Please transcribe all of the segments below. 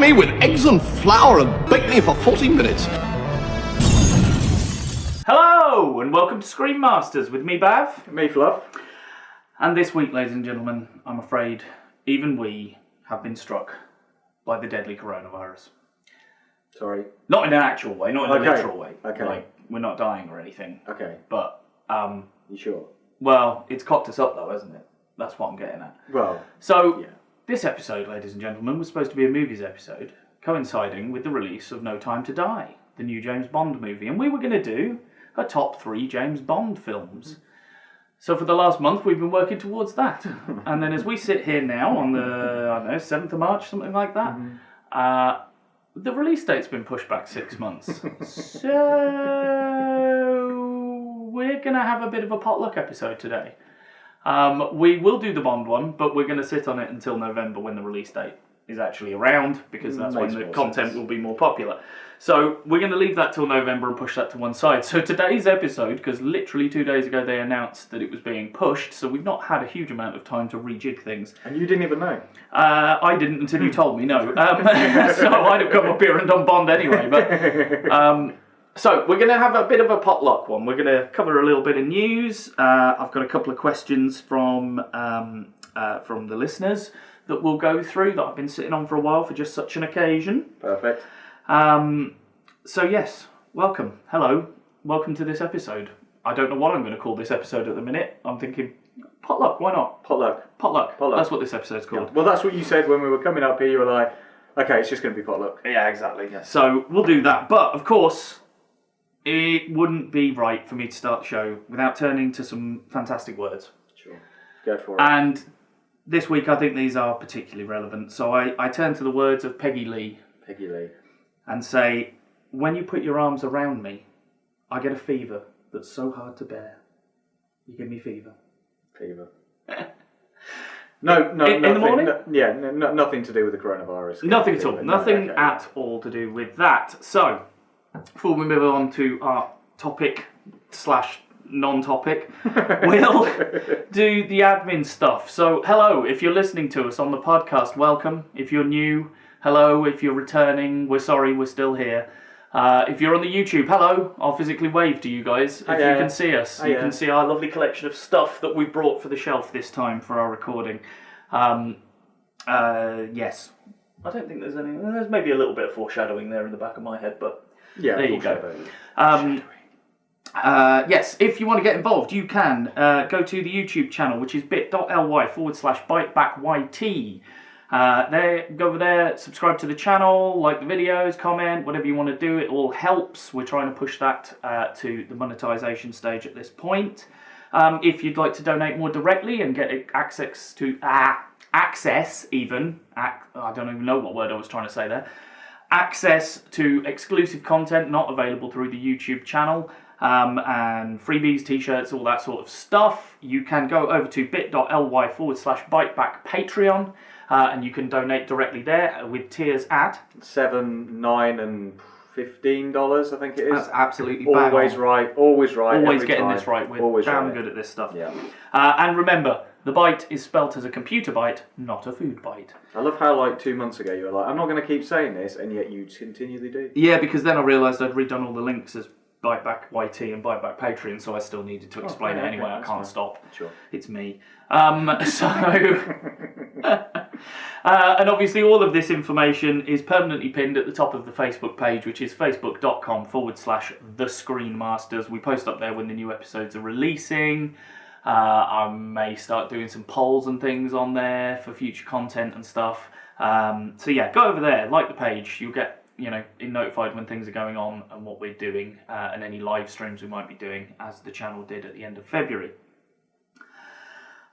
me with eggs and flour and bake me for 40 minutes. Hello, and welcome to Screen Masters with me, Bav. Me, Fluff. And this week, ladies and gentlemen, I'm afraid even we have been struck by the deadly coronavirus. Sorry. Not in an actual way, not in a literal way. Okay. Like, we're not dying or anything. Okay. But, You sure? well, it's cocked us up though, hasn't it? That's what I'm getting at. Well, So, yeah. This episode, ladies and gentlemen, was supposed to be a movies episode, coinciding with the release of No Time to Die, the new James Bond movie. And we were going to do a top 3 James Bond films. So for the last month, we've been working towards that. And then as we sit here now on the, 7th of March, something like that, the release date's been pushed back 6 months. So we're going to have a bit of a potluck episode today. We will do the Bond one, but we're going to sit on it until November when the release date is actually around, because that's when the content will be more popular. So we're going to leave that till November and push that to one side. So today's episode, because literally 2 days ago they announced that it was being pushed, so we've not had a huge amount of time to rejig things. And you didn't even know? I didn't until you told me, no. So I'd have come up here and done Bond anyway. But so we're going to have a bit of a potluck one. We're going to cover a little bit of news. I've got a couple of questions from the listeners that we'll go through that I've been sitting on for a while for just such an occasion. Perfect. So yes, welcome. Hello. Welcome to this episode. I don't know what I'm going to call this episode at the minute. I'm thinking, potluck, why not? Potluck. Potluck. That's what this episode's called. Yeah. Well, that's what you said when we were coming up here. You were like, okay, it's just going to be potluck. Yeah, exactly. Yeah. So we'll do that. But, of course, it wouldn't be right for me to start the show without turning to some fantastic words. Sure. Go for it. And this week I think these are particularly relevant. So I turn to the words of Peggy Lee. Peggy Lee. And say, when you put your arms around me, I get a fever that's so hard to bear. You give me fever. Fever. No, in nothing, the morning? Nothing to do with the coronavirus. Nothing at all. Nothing okay. at all to do with that. So, before we move on to our topic / non-topic, we'll do the admin stuff. So, hello, if you're listening to us on the podcast, welcome. If you're new, hello. If you're returning, we're sorry, we're still here. If you're on the YouTube, hello. I'll physically wave to you guys if you can see us. You can see our lovely collection of stuff that we've brought for the shelf this time for our recording. Yes. I don't think there's any... There's maybe a little bit of foreshadowing there in the back of my head, but there you go. Yes, if you want to get involved, you can go to the YouTube channel, which is bit.ly/byteback_YT. Go over there, subscribe to the channel, like the videos, comment, whatever you want to do. It all helps. We're trying to push that to the monetization stage at this point. If you'd like to donate more directly and get access to I don't even know what word I was trying to say there. Access to exclusive content not available through the YouTube channel. And freebies, t-shirts, all that sort of stuff. You can go over to bit.ly/byteback Patreon, and you can donate directly there with tiers at $7, $9, and $15, I think it is. That's absolutely always right. Always right. Always getting this right. We're always damn right. good at this stuff. Yeah. And remember, the byte is spelt as a computer byte, not a food byte. I love how, 2 months ago, you were like, I'm not going to keep saying this, and yet you continually do. Yeah, because then I realised I'd redone all the links as Byte Back YT and Byte Back Patreon, so I still needed to explain it anyway. I can't stop. Sure. It's me. And obviously all of this information is permanently pinned at the top of the Facebook page, which is facebook.com/The Screen Masters. We post up there when the new episodes are releasing. I may start doing some polls and things on there for future content and stuff. So yeah, go over there, like the page. You'll get notified when things are going on and what we're doing, and any live streams we might be doing, as the channel did at the end of February.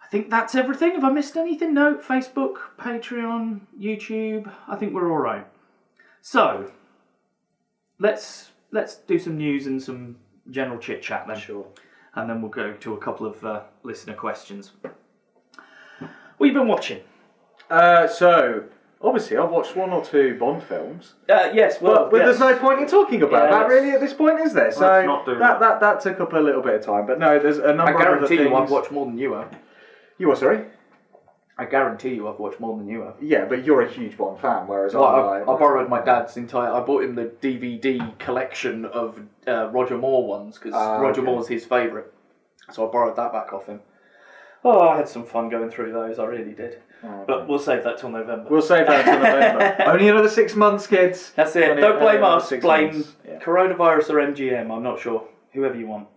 I think that's everything. Have I missed anything? No. Facebook, Patreon, YouTube. I think we're all right. So let's do some news and some general chit chat then. Sure. And then we'll go to a couple of listener questions. What have you been watching? So obviously, I've watched 1 or 2 Bond films. Yes, but there's no point in talking about that really at this point, is there? So let's not do that took up a little bit of time. But no, there's a number of other things. I guarantee you I've watched more than you have. You what, sorry? I guarantee you I've watched more than you have. Yeah, but you're a huge Bond fan, whereas Well, I'm I borrowed my dad's entire... I bought him the DVD collection of Roger Moore ones, because Roger Moore's his favourite. So I borrowed that back off him. Oh, I had some fun going through those, I really did. Oh, but we'll save that till November. We'll save that till November. Only another 6 months, kids. That's it. Don't blame us. Blame months. coronavirus or MGM. I'm not sure. Whoever you want.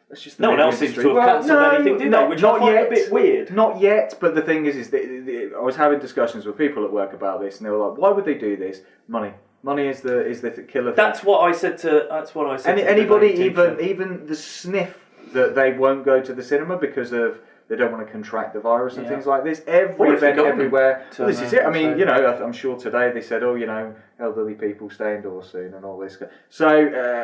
That's just the no one else seems to have cancelled anything, did they? Which I find a bit weird. Not yet, but the thing is that I was having discussions with people at work about this, and they were like, "Why would they do this? Money. Money is the killer." That's what I said to. Anybody, even the sniff that they won't go to the cinema because of they don't want to contract the virus and things like this. Every event, everywhere. Well, this is it. I mean, you know, I'm sure today they said, oh, you know, elderly people stay indoors soon and all this. So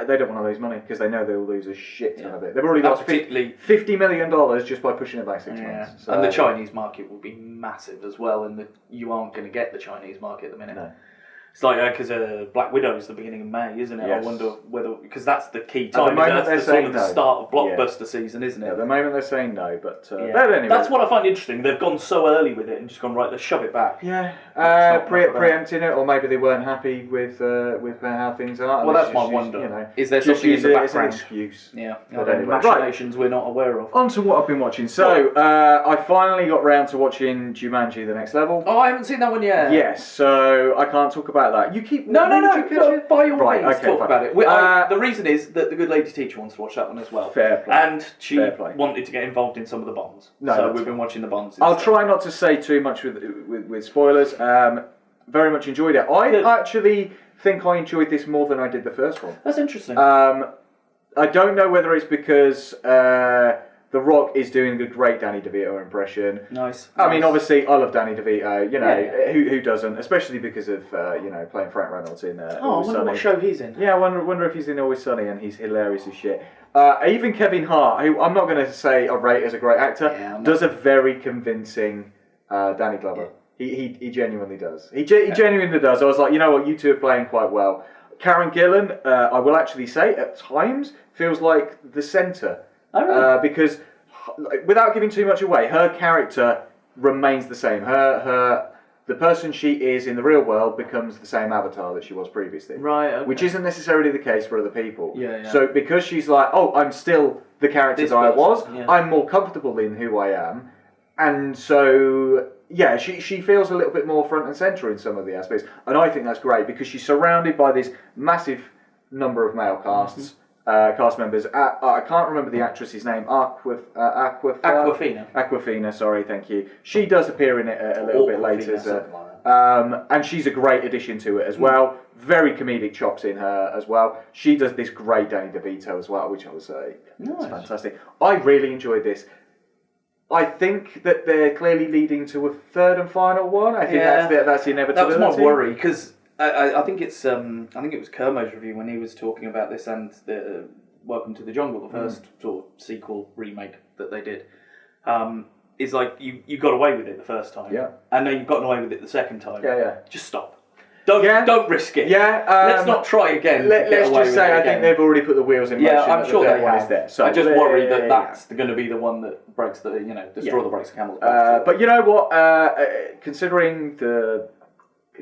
they don't want to lose money because they know they'll lose a shit ton of it. They've already lost $50 million just by pushing it back 6 months. So, and the Chinese market will be massive as well, and you aren't going to get the Chinese market at the minute. No. It's like, because Black Widow is the beginning of May, isn't it? Yes. I wonder whether, because that's the key time. At the moment that's the start of blockbuster season, isn't it? At the moment they're saying no, but anyway. That's what I find interesting. They've gone so early with it and just gone, right, let's shove it back. Yeah, preempting it, or maybe they weren't happy with how things are. Well, that's my wonder. You know, is there something in the background? As an excuse. Yeah, but anyway, machinations we're not aware of. On to what I've been watching. So, I finally got round to watching Jumanji: The Next Level. Oh, I haven't seen that one yet. Yes, so I can't talk about that. You keep... No, by all means, talk about it. The reason is that the good lady teacher wants to watch that one as well. Fair play. And she wanted to get involved in some of the Bonds. So we've been watching the Bonds instead. I'll try not to say too much with spoilers. Very much enjoyed it. I actually think I enjoyed this more than I did the first one. That's interesting. I don't know whether it's because... The Rock is doing a great Danny DeVito impression. Nice. I mean, obviously, I love Danny DeVito. You know, who doesn't? Especially because of playing Frank Reynolds in I wonder what show he's in. Yeah, I wonder if he's in Always Sunny, and he's hilarious as shit. Even Kevin Hart, who I'm not going to say I rate as a great actor, does a very convincing Danny Glover. Yeah. He genuinely does. He genuinely does. I was like, you know what, you two are playing quite well. Karen Gillan, I will actually say, at times feels like the centre. Oh, really? Because, without giving too much away, her character remains the same. The person she is in the real world becomes the same avatar that she was previously. Right, okay. Which isn't necessarily the case for other people. Yeah. So because she's like, oh, I'm still the character that I was, I'm more comfortable in who I am. And so, yeah, she feels a little bit more front and centre in some of the aspects. And I think that's great because she's surrounded by this massive number of male casts. Cast members. I can't remember the actress's name. Aquafina. Sorry, thank you. She does appear in it a little bit later, and she's a great addition to it as well. Very comedic chops in her as well. She does this great Danny DeVito as well, which I would say is fantastic. I really enjoyed this. I think that they're clearly leading to a third and final one. I think that's the inevitability. That was my worry because. I think it's. I think it was Kermo's review when he was talking about this and the Welcome to the Jungle, the first sort of sequel remake that they did. Is like you got away with it the first time, and then you've gotten away with it the second time. Yeah. Just stop. Don't risk it. Yeah. Let's not try again. Let's just say I think they've already put the wheels in motion. Yeah, I'm sure they have. There. So I just worry that that's going to be the one that breaks the straw that breaks the camel's back. But you know what? Considering the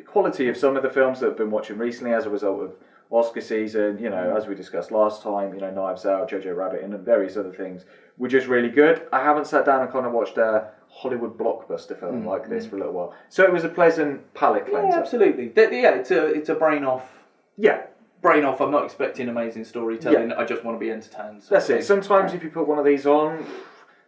quality of some of the films that I've been watching recently as a result of Oscar season, as we discussed last time, Knives Out, Jojo Rabbit, and various other things were just really good. I haven't sat down and kind of watched a Hollywood blockbuster film like this for a little while, so it was a pleasant palate cleanser. Yeah, absolutely. It's a brain off. Yeah. Brain off. I'm not expecting amazing storytelling. I just want to be entertained. That's it. Sometimes if you put one of these on,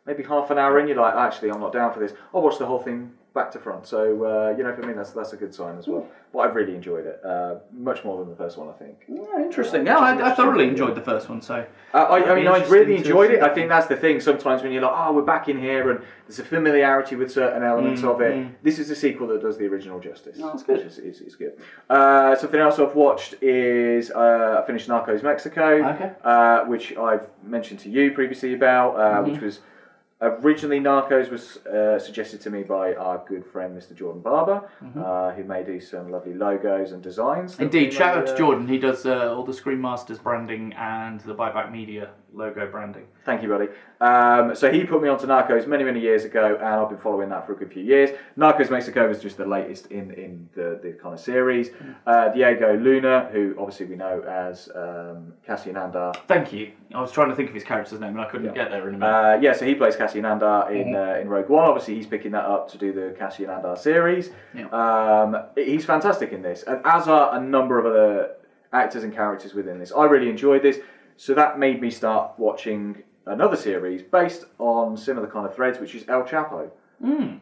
maybe half an hour in, you're like, actually, I'm not down for this. I'll watch the whole thing back to front. So, for me, that's a good sign as well. But I've really enjoyed it. Much more than the first one, I think. Yeah, interesting. I thoroughly enjoyed the first one. So, I really enjoyed it. I think that's the thing. Sometimes when you're like, we're back in here, and there's a familiarity with certain elements of it. This is a sequel that does the original justice. Oh, that's good. It's good. Something else I've watched is I finished Narcos Mexico, which I've mentioned to you previously about, which was. Originally, Narcos was suggested to me by our good friend Mr. Jordan Barber, who made some lovely logos and designs. Indeed, shout out to Jordan. He does all the Screen Masters branding and the Byte Back Media logo branding. Thank you, buddy. So he put me onto Narcos many, many years ago, and I've been following that for a good few years. Narcos Mexico was just the latest in the kind of series. Diego Luna, who obviously we know as Cassian Andar. Thank you. I was trying to think of his character's name, and I couldn't get there in a minute. So he plays Cassian Andar in Rogue One. Obviously, he's picking that up to do the Cassian Andar series. Yeah. He's fantastic in this, and as are a number of other actors and characters within this. I really enjoyed this, so that made me start watching another series based on similar kind of threads, which is El Chapo.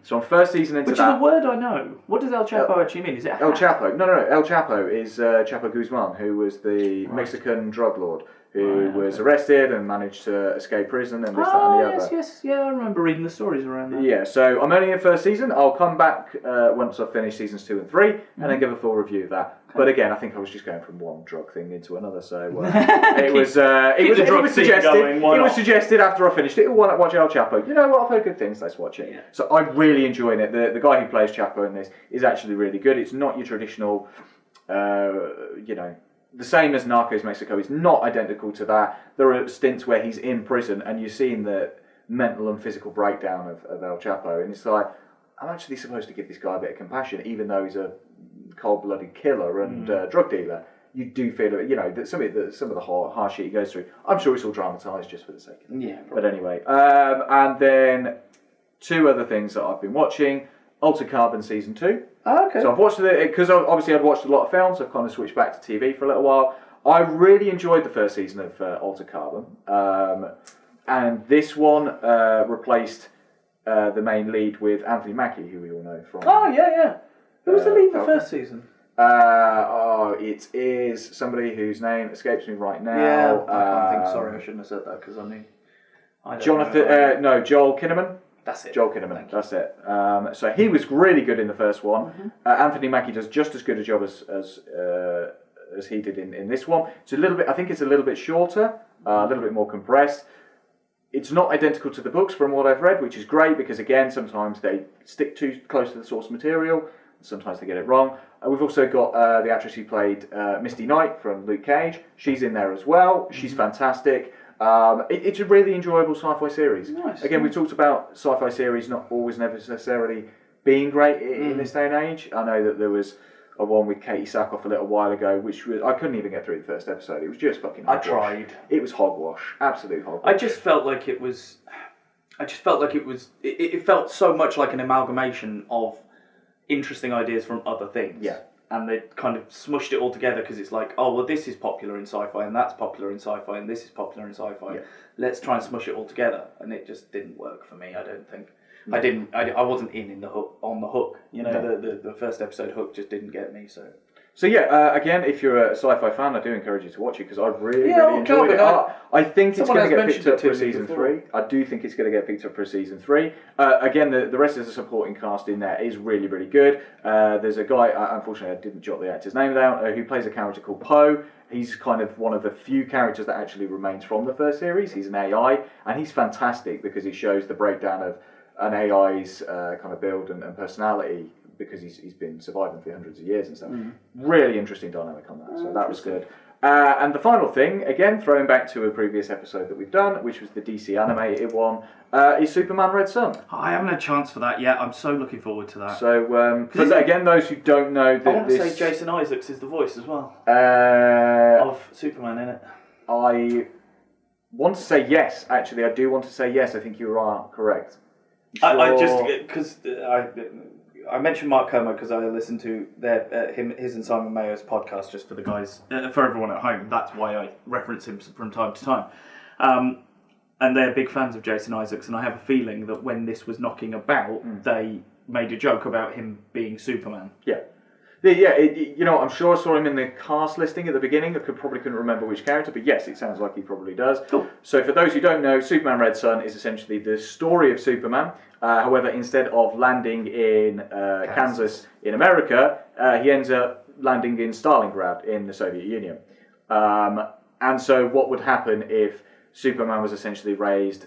So on first season into Which that... is a word I know. What does El Chapo actually mean? Is it El Chapo? No. El Chapo is Chapo Guzman, who was the Mexican drug lord who was arrested and managed to escape prison and this, that and the other. Yes. Yeah, I remember reading the stories around that. Yeah, so I'm only in first season. I'll come back once I've finished seasons 2 and 3 and then give a full review of that. Okay. But again, I think I was just going from one drug thing into another, so it was suggested after I finished it. Why not watch El Chapo? You know what? I've heard good things. Let's watch it. Yeah. So I'm really enjoying it. The guy who plays Chapo in this is actually really good. It's not your traditional, the same as Narcos Mexico. It's not identical to that. There are stints where he's in prison and you're seeing the mental and physical breakdown of El Chapo, and it's like, I'm actually supposed to give this guy a bit of compassion, even though he's a cold-blooded killer and drug dealer. You do feel it, that some of the hard shit he goes through. I'm sure it's all dramatised just for the sake of it. Yeah, probably. But anyway, and then 2 other things that I've been watching. Altered Carbon Season 2. Oh, okay. So I've watched it, because obviously I'd watched a lot of films, I've kind of switched back to TV for a little while. I really enjoyed the first season of Altered Carbon. And this one replaced the main lead with Anthony Mackie, who we all know from... Oh, yeah. Who was the lead the first season? It is somebody whose name escapes me right now. Yeah, I can't think. Sorry, I shouldn't have said that because I knew. Joel Kinnaman. That's it. Joel Kinnaman. That's it. So he was really good in the first one. Anthony Mackie does just as good a job as he did in this one. It's a little bit. I think it's a little bit shorter, a little bit more compressed. It's not identical to the books from what I've read, which is great because again, sometimes they stick too close to the source material. Sometimes they get it wrong. We've also got the actress who played Misty Knight from Luke Cage. She's in there as well. She's fantastic. It's a really enjoyable sci-fi series. Nice. Again, we talked about sci-fi series not always necessarily being great in this day and age. I know that there was a one with Katie Sackhoff a little while ago, which was, I couldn't even get through the first episode. It was just fucking hogwash. I tried. It was hogwash. Absolute hogwash. I just felt like it was... It felt so much like an amalgamation of interesting ideas from other things. Yeah. And they kind of smushed it all together because it's like, oh, well, this is popular in sci-fi, and that's popular in sci-fi, and this is popular in sci-fi. Yeah. Let's try and smush it all together. And it just didn't work for me, I don't think. I wasn't on the hook. The first episode hook just didn't get me, so... So yeah, again, if you're a sci-fi fan, I do encourage you to watch it because I really enjoyed it. I think it's going to get picked up for season 3. I do think it's going to get picked up for season 3. Again, the rest of the supporting cast in there is really, really good. There's a guy, unfortunately I didn't jot the actor's name down, who plays a character called Poe. He's kind of one of the few characters that actually remains from the first series. He's an AI, and he's fantastic because he shows the breakdown of an AI's kind of build and personality, because he's been surviving for hundreds of years and stuff. Really interesting dynamic on that, so that was good. And the final thing, again, throwing back to a previous episode that we've done, which was the DC animated one, is Superman Red Son. I haven't had a chance for that yet. I'm so looking forward to that. So, again, those who don't know... I want to say Jason Isaacs is the voice as well. Of Superman in it. I want to say yes, actually. I do want to say yes. I think you are correct. I just... Because I mentioned Mark Kermode because I listened to his and Simon Mayo's podcast just for the guys, for everyone at home. That's why I reference him from time to time. And they're big fans of Jason Isaacs, and I have a feeling that when this was knocking about, they made a joke about him being Superman. Yeah. I'm sure I saw him in the cast listing at the beginning. I probably couldn't remember which character, but yes, it sounds like he probably does. Cool. So for those who don't know, Superman Red Son is essentially the story of Superman. However, instead of landing in Kansas in America, he ends up landing in Stalingrad in the Soviet Union. And so what would happen if Superman was essentially raised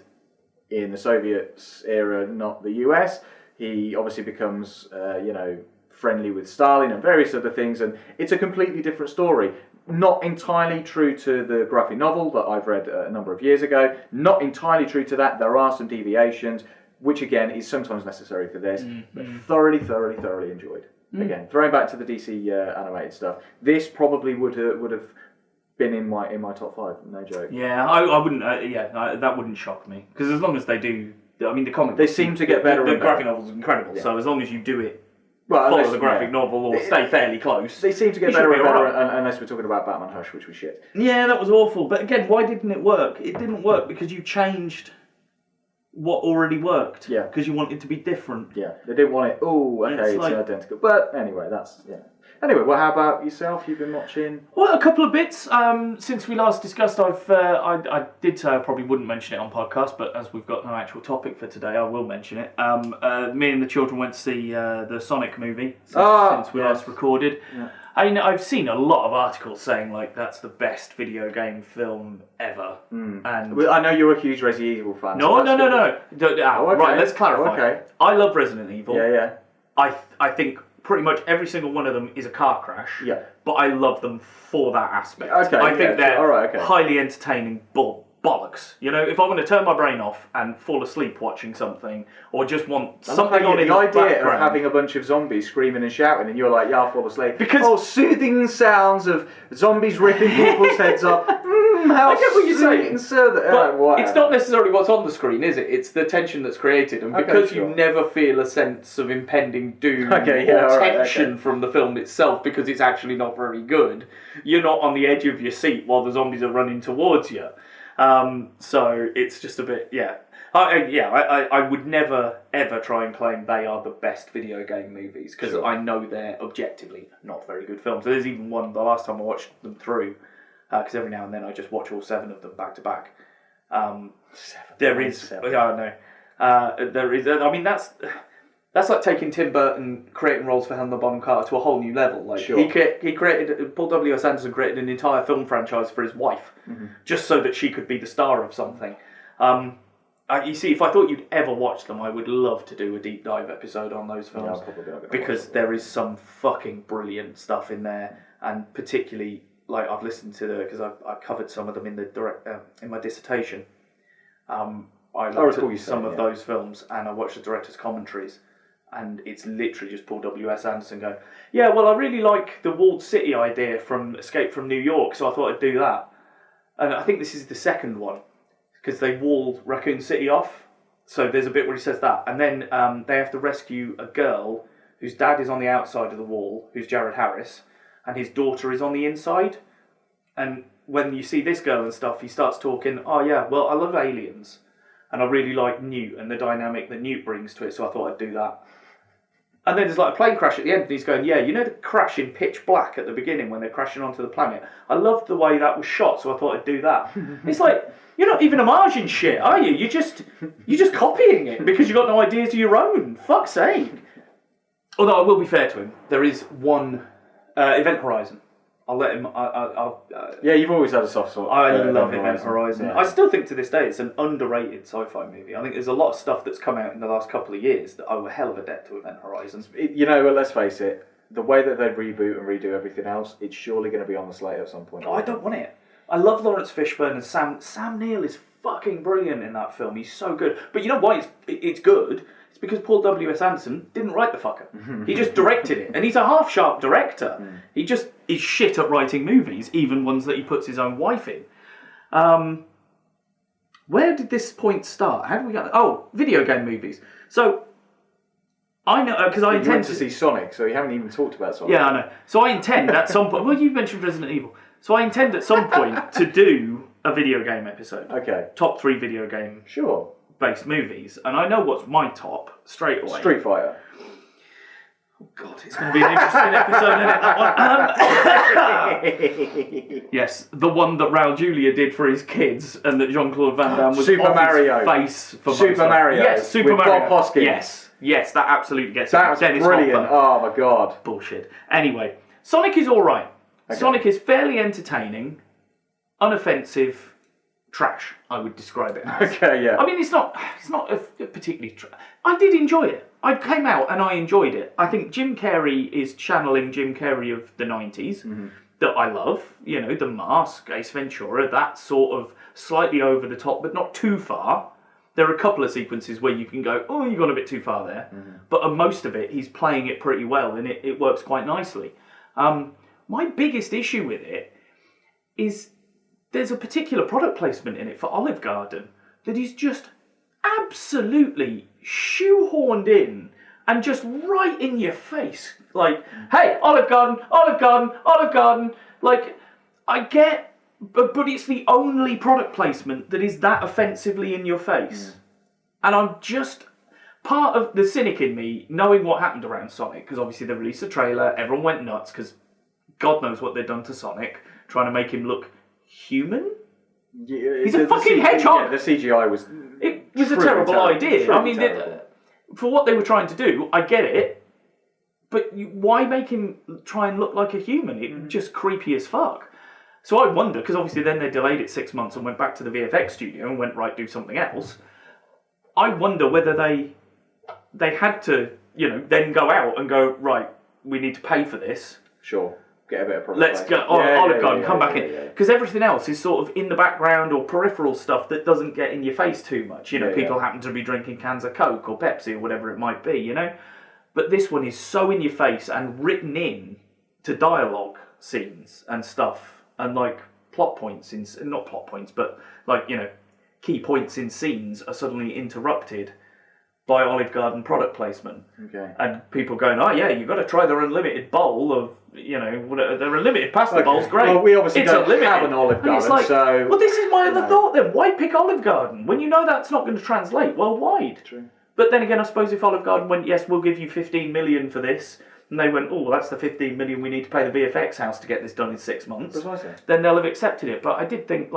in the Soviet era, not the US? He obviously becomes, friendly with Stalin and various other things, and it's a completely different story. Not entirely true to the graphic novel that I've read a number of years ago. Not entirely true to that. There are some deviations, which again is sometimes necessary for this. But thoroughly enjoyed. Again, throwing back to the DC animated stuff, this probably would have been in my top 5. No joke. Yeah, I wouldn't. That wouldn't shock me, because as long as they do, I mean, the comic. They seem to get better. The graphic novel's incredible. Yeah. So as long as you do it. Well, follow the graphic novel or stay fairly close. They seem to get better and better, unless we're talking about Batman Hush, which was shit. Yeah, that was awful. But again, why didn't it work? It didn't work because you changed what already worked. Yeah. Because you wanted to be different. Yeah, they didn't want it. Oh, okay, it's identical. But anyway, Anyway, well, how about yourself? You've been watching? Well, a couple of bits. Since we last discussed, I did say I probably wouldn't mention it on podcast, but as we've got no actual topic for today, I will mention it. Me and the children went to see the Sonic movie since we last recorded. Yeah. I've seen a lot of articles saying like that's the best video game film ever. And I know you're a huge Resident Evil fan. No. Right, let's clarify. Okay. I love Resident Evil. Yeah. I think pretty much every single one of them is a car crash. Yeah. But I love them for that aspect. Okay. I think they're highly entertaining bollocks. You know, if I want to turn my brain off and fall asleep watching something, or just want something on in the background. The idea of having a bunch of zombies screaming and shouting, and you're like, yeah, I'll fall asleep. Because soothing sounds of zombies ripping people's heads off. I get what you're saying. But it's not necessarily what's on the screen, is it? It's the tension that's created, and because you never feel a sense of impending doom or tension from the film itself, because it's actually not very good, you're not on the edge of your seat while the zombies are running towards you. So it's just a bit, I would never ever try and claim they are the best video game movies, because I know they're objectively not very good films. There's even one, the last time I watched them through, because every now and then I just watch all 7 of them back to back. There is, I know, there is. I mean, that's like taking Tim Burton creating roles for Helena Bonham Carter to a whole new level. Like he created, Paul W.S. Anderson created an entire film franchise for his wife, just so that she could be the star of something. You see, if I thought you'd ever watch them, I would love to do a deep dive episode on those films, because there is some fucking brilliant stuff in there, and particularly. Like I've listened to because I covered some of them in the in my dissertation. I looked at some of those films and I watched the director's commentaries, and it's literally just Paul W.S. Anderson going, yeah, well, I really like the walled city idea from Escape from New York, so I thought I'd do that. And I think this is the second one, because they walled Raccoon City off. So there's a bit where he says that, and then they have to rescue a girl whose dad is on the outside of the wall, who's Jared Harris, and his daughter is on the inside. And when you see this girl and stuff, he starts talking, oh yeah, well, I love aliens. And I really like Newt and the dynamic that Newt brings to it, so I thought I'd do that. And then there's like a plane crash at the end, and he's going, yeah, you know the crash in Pitch Black at the beginning when they're crashing onto the planet? I loved the way that was shot, so I thought I'd do that. It's like, you're not even homaging shit, are you? You're just copying it because you've got no ideas of your own. Fuck's sake. Although I will be fair to him, there is one... Event Horizon. I'll let him. Yeah, you've always had a soft spot. I love Event Horizon. Yeah. I still think to this day it's an underrated sci-fi movie. I think there's a lot of stuff that's come out in the last couple of years that owe a hell of a debt to Event Horizon. Let's face it. The way that they reboot and redo everything else, it's surely going to be on the slate at some point. I don't want it. I love Lawrence Fishburne, and Sam Neill is fucking brilliant in that film. He's so good. But you know why it's good? It's because Paul W.S. Anderson didn't write the fucker. He just directed it. And he's a half-sharp director. He just is shit at writing movies, even ones that he puts his own wife in. Where did this point start? How did we get... Oh, video game movies. So, I know... because I intend to see Sonic, so you haven't even talked about Sonic. Yeah, I know. So I intend at some point... Well, you mentioned Resident Evil. So I intend at some point to do a video game episode. Okay. Top 3 video game... Sure. ...based movies. And I know what's my top straight away. Street Fighter. Oh God, it's going to be an interesting episode, isn't it? Yes, the one that Raul Julia did for his kids, and that Jean-Claude Van Damme was Super off Mario. His face for Super Mario. Yes, Super with Mario. Bob Hoskins. Yes, that absolutely gets it. That was brilliant. Oh my God. Bullshit. Anyway, Sonic is all right. Okay. Sonic is fairly entertaining, unoffensive, trash, I would describe it as. Okay, yeah. I mean, it's not a particularly... I did enjoy it. I came out and I enjoyed it. I think Jim Carrey is channeling Jim Carrey of the 90s that I love. You know, The Mask, Ace Ventura, that sort of slightly over the top, but not too far. There are a couple of sequences where you can go, oh, you've gone a bit too far there. But on most of it, he's playing it pretty well, and it works quite nicely. My biggest issue with it is there's a particular product placement in it for Olive Garden that is just absolutely shoehorned in and just right in your face. Like, hey, Olive Garden, Olive Garden, Olive Garden. Like, I get, but it's the only product placement that is that offensively in your face. And I'm just, part of the cynic in me, knowing what happened around Sonic, because obviously they released a trailer, everyone went nuts, because God knows what they'd done to Sonic, trying to make him look human? Yeah, he's a fucking hedgehog! Yeah, the CGI was... It was a terrible idea. I mean, for what they were trying to do, I get it, but why make him try and look like a human? It's just creepy as fuck. So I wonder, because obviously then they delayed it 6 months and went back to the VFX studio and went, right, do something else. I wonder whether they had to, then go out and go, right, we need to pay for this. Sure. Get a bit of product. Let's go, Olive Garden, come back in. Because everything else is sort of in the background or peripheral stuff that doesn't get in your face too much. People happen to be drinking cans of Coke or Pepsi or whatever it might be, But this one is so in your face and written in to dialogue scenes and stuff and like plot points, not plot points, but like, key points in scenes are suddenly interrupted by Olive Garden product placement. Okay. And people going, oh yeah, you've got to try their unlimited bowl of, their unlimited pasta bowl's great. Well, we obviously don't unlimited. have an Olive Garden, so... Well, this is my other thought then. Why pick Olive Garden? When you know that's not going to translate worldwide. True. But then again, I suppose if Olive Garden went, yes, we'll give you 15 million for this, and they went, oh, well, that's the 15 million we need to pay the VFX house to get this done in 6 months. Precisely. Then they'll have accepted it. But I did think,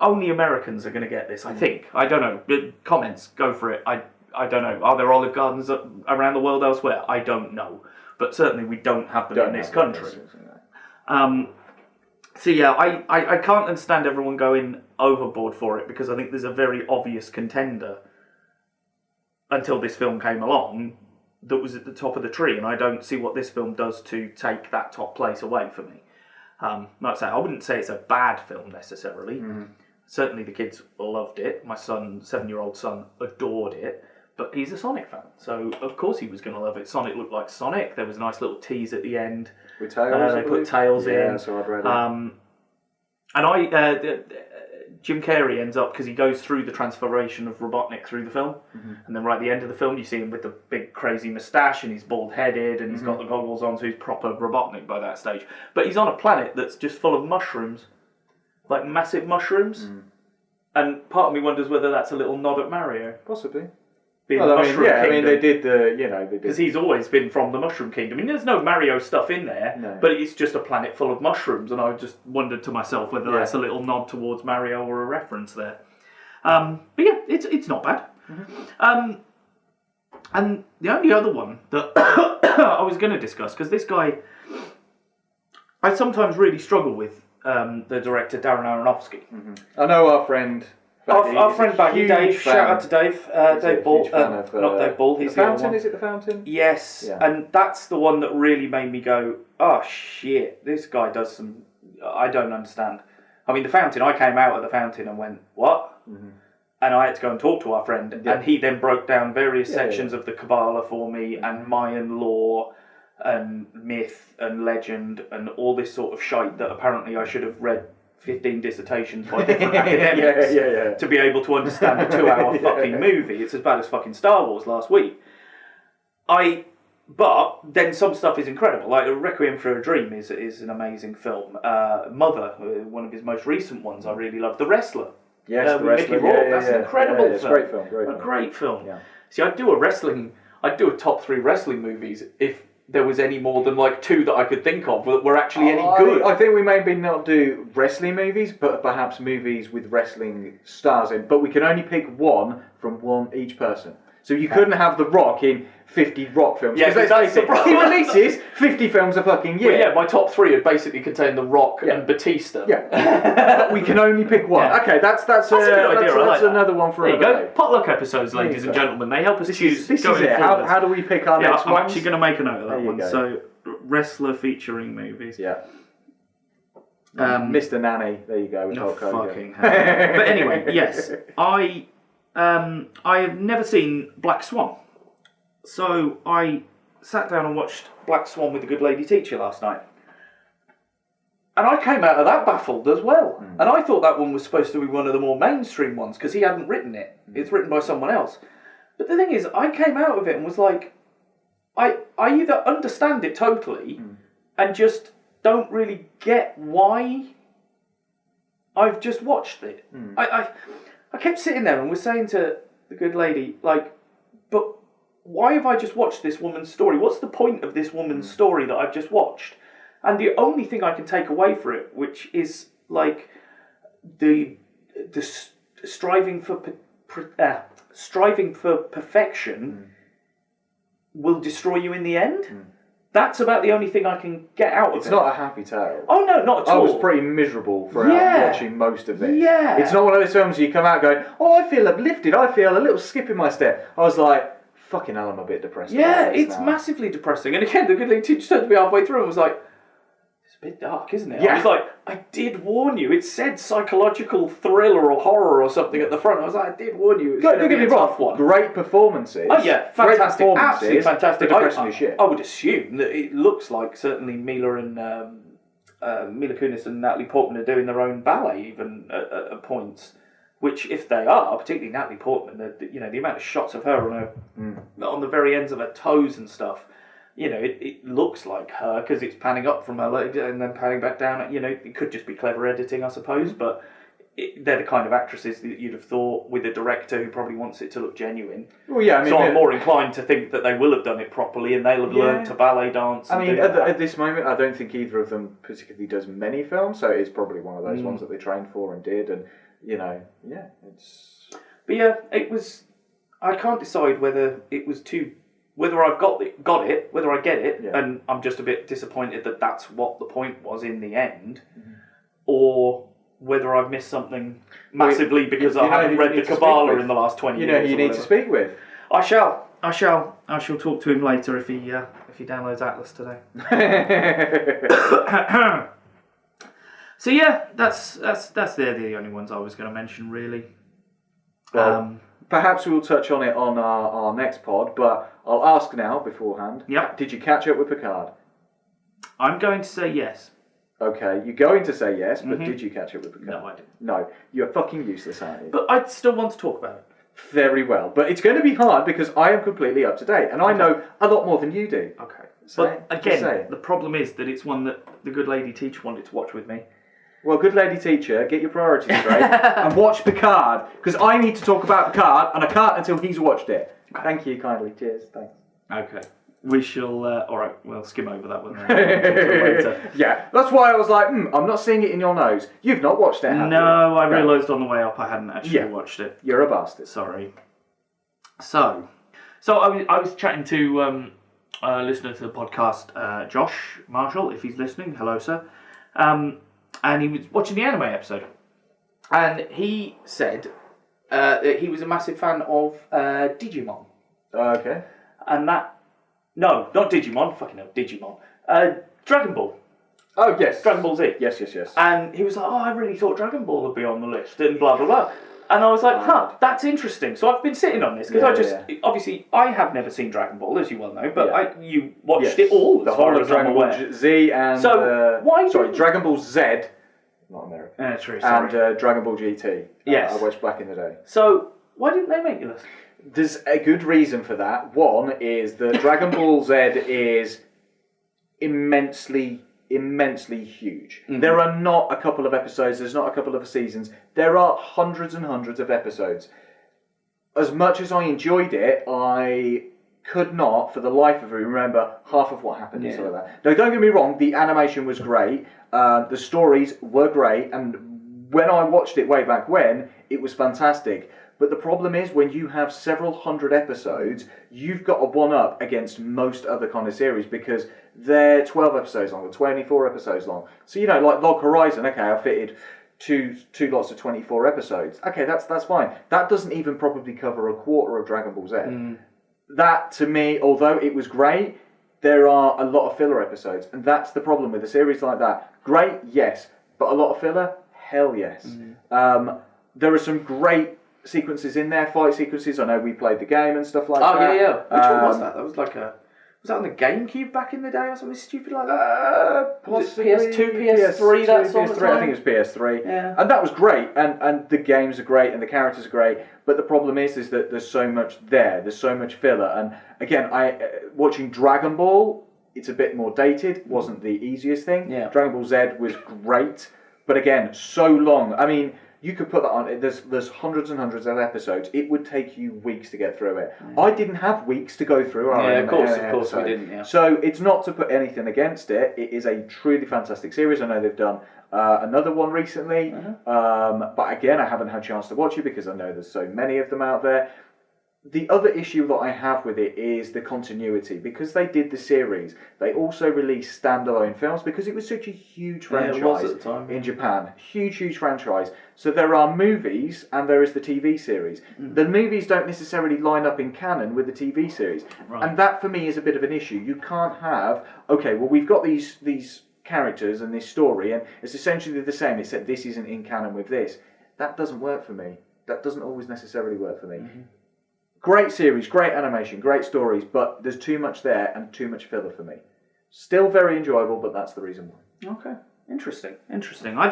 only Americans are going to get this, I think. I don't know. Comments, go for it. I don't know. Are there Olive Gardens around the world elsewhere? I don't know. But certainly we don't have them in this country. So yeah, I can't understand everyone going overboard for it, because I think there's a very obvious contender until this film came along that was at the top of the tree, and I don't see what this film does to take that top place away for me. Like I say, I wouldn't say it's a bad film necessarily. Certainly the kids loved it. My 7-year-old son, adored it. But he's a Sonic fan, so of course he was going to love it. Sonic looked like Sonic. There was a nice little tease at the end. With Tails, they put Tails in. Yeah, so I'd read it. And Jim Carrey ends up, because he goes through the transformation of Robotnik through the film, and then right at the end of the film you see him with the big crazy moustache, and he's bald-headed, and he's got the goggles on, so he's proper Robotnik by that stage. But he's on a planet that's just full of mushrooms, like massive mushrooms, and part of me wonders whether that's a little nod at Mario. Possibly. They did the, because he's always been from the Mushroom Kingdom. I mean, there's no Mario stuff in there, but it's just a planet full of mushrooms, and I just wondered to myself whether that's a little nod towards Mario or a reference there. But yeah, it's not bad. And the only other one that I was going to discuss, because this guy, I sometimes really struggle with the director Darren Aronofsky. I know our friend... Our friend Baggy, Dave, shout out to Dave. Dave Ball, not Dave Ball, he's the other one. Fountain, is it The Fountain? Yes, and that's the one that really made me go, oh shit, this guy does some, I don't understand. I mean, The Fountain, I came out of The Fountain and went, what? And I had to go and talk to our friend, and he then broke down various sections of the Kabbalah for me, and Mayan lore, and myth, and legend, and all this sort of shite that apparently I should have read 15 dissertations by different academics to be able to understand a 2-hour fucking movie. It's as bad as fucking Star Wars last week. But then some stuff is incredible. Like Requiem for a Dream is an amazing film. Mother, one of his most recent ones, I really love. The Wrestler. Yes, The with Wrestler. Mickey Rourke. That's an incredible film. It's a great film. A great film. Yeah. See, I'd do a top 3 wrestling movies if there was any more than like 2 that I could think of that were actually any good. I think we maybe not do wrestling movies, but perhaps movies with wrestling stars in. But we can only pick one from each person. So you couldn't have The Rock in 50 Rock films. Yeah, because that's the problem. he releases 50 films a fucking year. Well, yeah, my top 3 would basically contain The Rock and Batista. Yeah. But we can only pick one. Yeah. Okay, that's a good idea. That's another one for there you another go. day. Potluck episodes, ladies and gentlemen. They help us choose. This going is it. forward. How do we pick our next I'm one? actually going to make a note of that one. Go. So, wrestler featuring movies. Yeah. Mr. Nanny. There you go. With Hulk Hogan. Fucking hell. But anyway, yes. I have never seen Black Swan. So I sat down and watched Black Swan with the Good Lady Teacher last night. And I came out of that baffled as well. And I thought that one was supposed to be one of the more mainstream ones because he hadn't written it. It's written by someone else. But the thing is, I came out of it and was like, I either understand it totally and just don't really get why I've just watched it. I kept sitting there and was saying to the good lady, like, but why have I just watched this woman's story? What's the point of this woman's story that I've just watched? And the only thing I can take away for it, which is like the striving for perfection will destroy you in the end. That's about the only thing I can get out of it. It's not a happy tale. Oh no, not at all. I was pretty miserable throughout watching most of this. Yeah. It's not one of those films where you come out going, oh, I feel uplifted, I feel a little skip in my step. I was like, fucking hell, I'm a bit depressed. Yeah, about this it's now. massively depressing. And again, the good lady teacher turned to me halfway through and was like, it's a bit dark, isn't it? Yeah. I was like, I did warn you. It said psychological thriller or horror or something at the front. I was like, I did warn you. It's going to be a tough one. Great performances. Oh yeah, fantastic, absolutely fantastic. But depressing as shit. I would assume that it looks like certainly Mila Kunis and Natalie Portman are doing their own ballet even at points. Which, if they are, particularly Natalie Portman, the amount of shots of her on the very ends of her toes and stuff, it looks like her because it's panning up from her leg and then panning back down. It could just be clever editing, I suppose, but they're the kind of actresses that you'd have thought with a director who probably wants it to look genuine. Well, yeah, so I'm more inclined to think that they will have done it properly and they'll have learned to ballet dance. At this moment, I don't think either of them particularly does many films, so it's probably one of those ones that they trained for and did, and it's... But yeah, it was... I can't decide whether it was whether I've got it, whether I get it, and I'm just a bit disappointed that that's what the point was in the end, or whether I've missed something massively because I haven't read the Kabbalah in the last 20 years. You know who you need to speak with. I shall talk to him later if he downloads Atlas today. So yeah, that's the only ones I was going to mention really. Well, perhaps we'll touch on it on our next pod, but I'll ask now beforehand. Yep. Did you catch up with Picard? I'm going to say yes. Okay, you're going to say yes, but did you catch up with Picard? No, I didn't. No, you're fucking useless, aren't you? But I still want to talk about it. Very well, but it's going to be hard because I am completely up to date, and I know a lot more than you do. Okay. So, but again, the problem is that it's one that the good lady teacher wanted to watch with me. Well, good lady teacher, get your priorities straight and watch Picard, because I need to talk about Picard, and I can't until he's watched it. Okay. Thank you kindly. Cheers. Thanks. Okay. We shall... Alright, we'll skim over that one then. Later. Yeah, that's why I was like, I'm not seeing it in your nose. You've not watched it, have you? No, I realised on the way up I hadn't actually watched it. You're a bastard. Sorry. So I was chatting to a listener to the podcast, Josh Marshall, if he's listening. Hello, sir. And he was watching the anime episode. And he said that he was a massive fan of Digimon. Okay. And that... No, not Digimon. Fucking hell, Digimon. Dragon Ball. Oh, yes. Dragon Ball Z. Yes. And he was like, I really thought Dragon Ball would be on the list, and blah, blah, blah. And I was like, that's interesting. So I've been sitting on this, because obviously, I have never seen Dragon Ball, as you well know, but you watched it all, the as far whole as of Dragon I'm Ball aware. Z and... So, Dragon Ball Z, not American. True, sorry. And Dragon Ball GT. Yes. I watched back in the day. So, why didn't they make your list? There's a good reason for that. One is that Dragon Ball Z is immensely huge. Mm-hmm. There are not a couple of episodes, there's not a couple of seasons, there are hundreds and hundreds of episodes. As much as I enjoyed it, I could not, for the life of me, remember half of what happened and stuff like that. Now, don't get me wrong, the animation was great, the stories were great, and when I watched it way back when, it was fantastic. But the problem is when you have several hundred episodes, you've got a one-up against most other kind of series because they're 12 episodes long or 24 episodes long. So, like Log Horizon, okay, I fitted two lots of 24 episodes. Okay, that's fine. That doesn't even probably cover a quarter of Dragon Ball Z. That, to me, although it was great, there are a lot of filler episodes. And that's the problem with a series like that. Great, yes. But a lot of filler? Hell yes. There are some great sequences in there, fight sequences. I know we played the game and stuff like that. Oh, yeah. Which one was that? That was like a... Was that on the GameCube back in the day or something stupid like that? Possibly PS2, PS3, that sort of PS3, time? I think it was PS3. Yeah. And that was great. And the games are great and the characters are great. But the problem is that there's so much there. There's so much filler. And again, watching Dragon Ball, it's a bit more dated. Wasn't the easiest thing. Yeah. Dragon Ball Z was great. But again, so long. I mean... You could put that on. There's hundreds and hundreds of episodes. It would take you weeks to get through it. I didn't have weeks to go through. Of course we didn't. Yeah. So it's not to put anything against it. It is a truly fantastic series. I know they've done another one recently, but again, I haven't had a chance to watch it because I know there's so many of them out there. The other issue that I have with it is the continuity. Because they did the series, they also released standalone films because it was such a huge franchise it was at the time, in Japan. Huge franchise. So there are movies and there is the TV series. The movies don't necessarily line up in canon with the TV series. Right. And that for me is a bit of an issue. You can't have, okay, well we've got these characters and this story and it's essentially the same except this isn't in canon with this. That doesn't work for me. That doesn't always necessarily work for me. Great series, great animation, great stories, but there's too much there and too much filler for me. Still very enjoyable, but that's the reason why. Okay. Interesting. I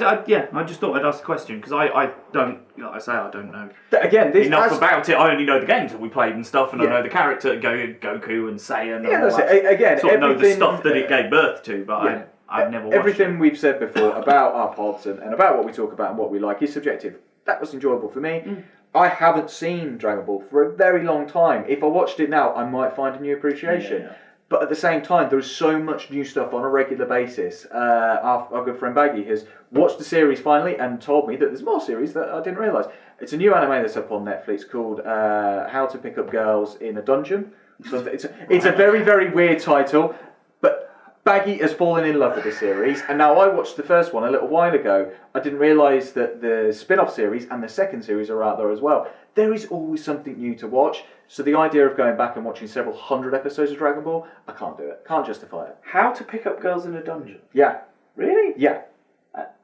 just thought I'd ask the question because I don't, like I say, I don't know enough about it. I only know the games that we played and stuff, and I know the character Goku and Saiyan. And all that. Again, sort of know the stuff that it gave birth to, but I've never watched everything we've said before about our pods and about what we talk about and what we like is subjective. That was enjoyable for me. I haven't seen Dragon Ball for a very long time. If I watched it now, I might find a new appreciation. But at the same time, there is so much new stuff on a regular basis. Our good friend Baggy has watched the series finally and told me that there's more series that I didn't realise. It's a new anime that's up on Netflix called How to Pick Up Girls in a Dungeon. So it's a very, very weird title, but Baggy has fallen in love with the series, and now I watched the first one a little while ago. I didn't realise that the spin-off series and the second series are out there as well. There is always something new to watch, so the idea of going back and watching several hundred episodes of Dragon Ball, I can't do it. Can't justify it. How to Pick Up Girls in a Dungeon? Yeah. Really? Yeah.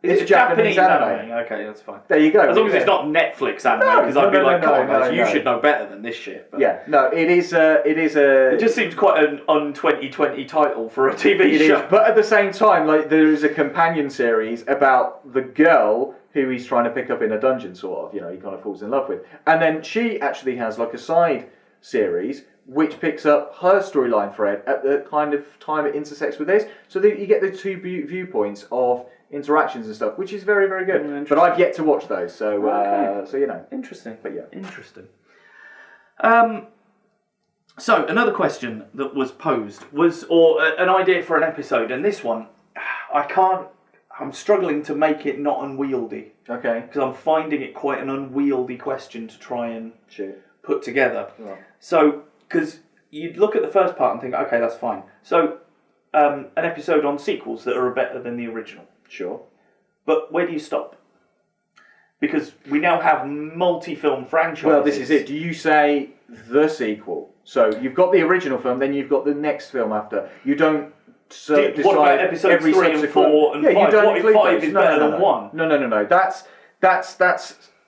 It's a Japanese anime. Okay, that's fine. There you go. As long as it's not Netflix anime, because I'd be like, come on, guys, you should know better than this shit. But it is a... It just seems quite an un-2020 title for a TV show. Is, but at the same time, like there is a companion series about the girl who he's trying to pick up in a dungeon, sort of. He kind of falls in love with. And then she actually has like a side series which picks up her storyline thread at the kind of time it intersects with this. So that you get the two viewpoints of interactions and stuff, which is very, very good. But I've yet to watch those, so Interesting. But yeah. Interesting. So another question that was posed was, or an idea for an episode, and this one, I'm struggling to make it not unwieldy. Okay. Because I'm finding it quite an unwieldy question to try and put together. Yeah. So, because you'd look at the first part and think, okay, that's fine. So, an episode on sequels that are better than the original. Sure. But where do you stop? Because we now have multi-film franchises. Well, this is it. Do you say the sequel? So you've got the original film, then you've got the next film after. You don't decide what about episodes every 3 and 4 and 5? You don't what if 5 is better than 1? No.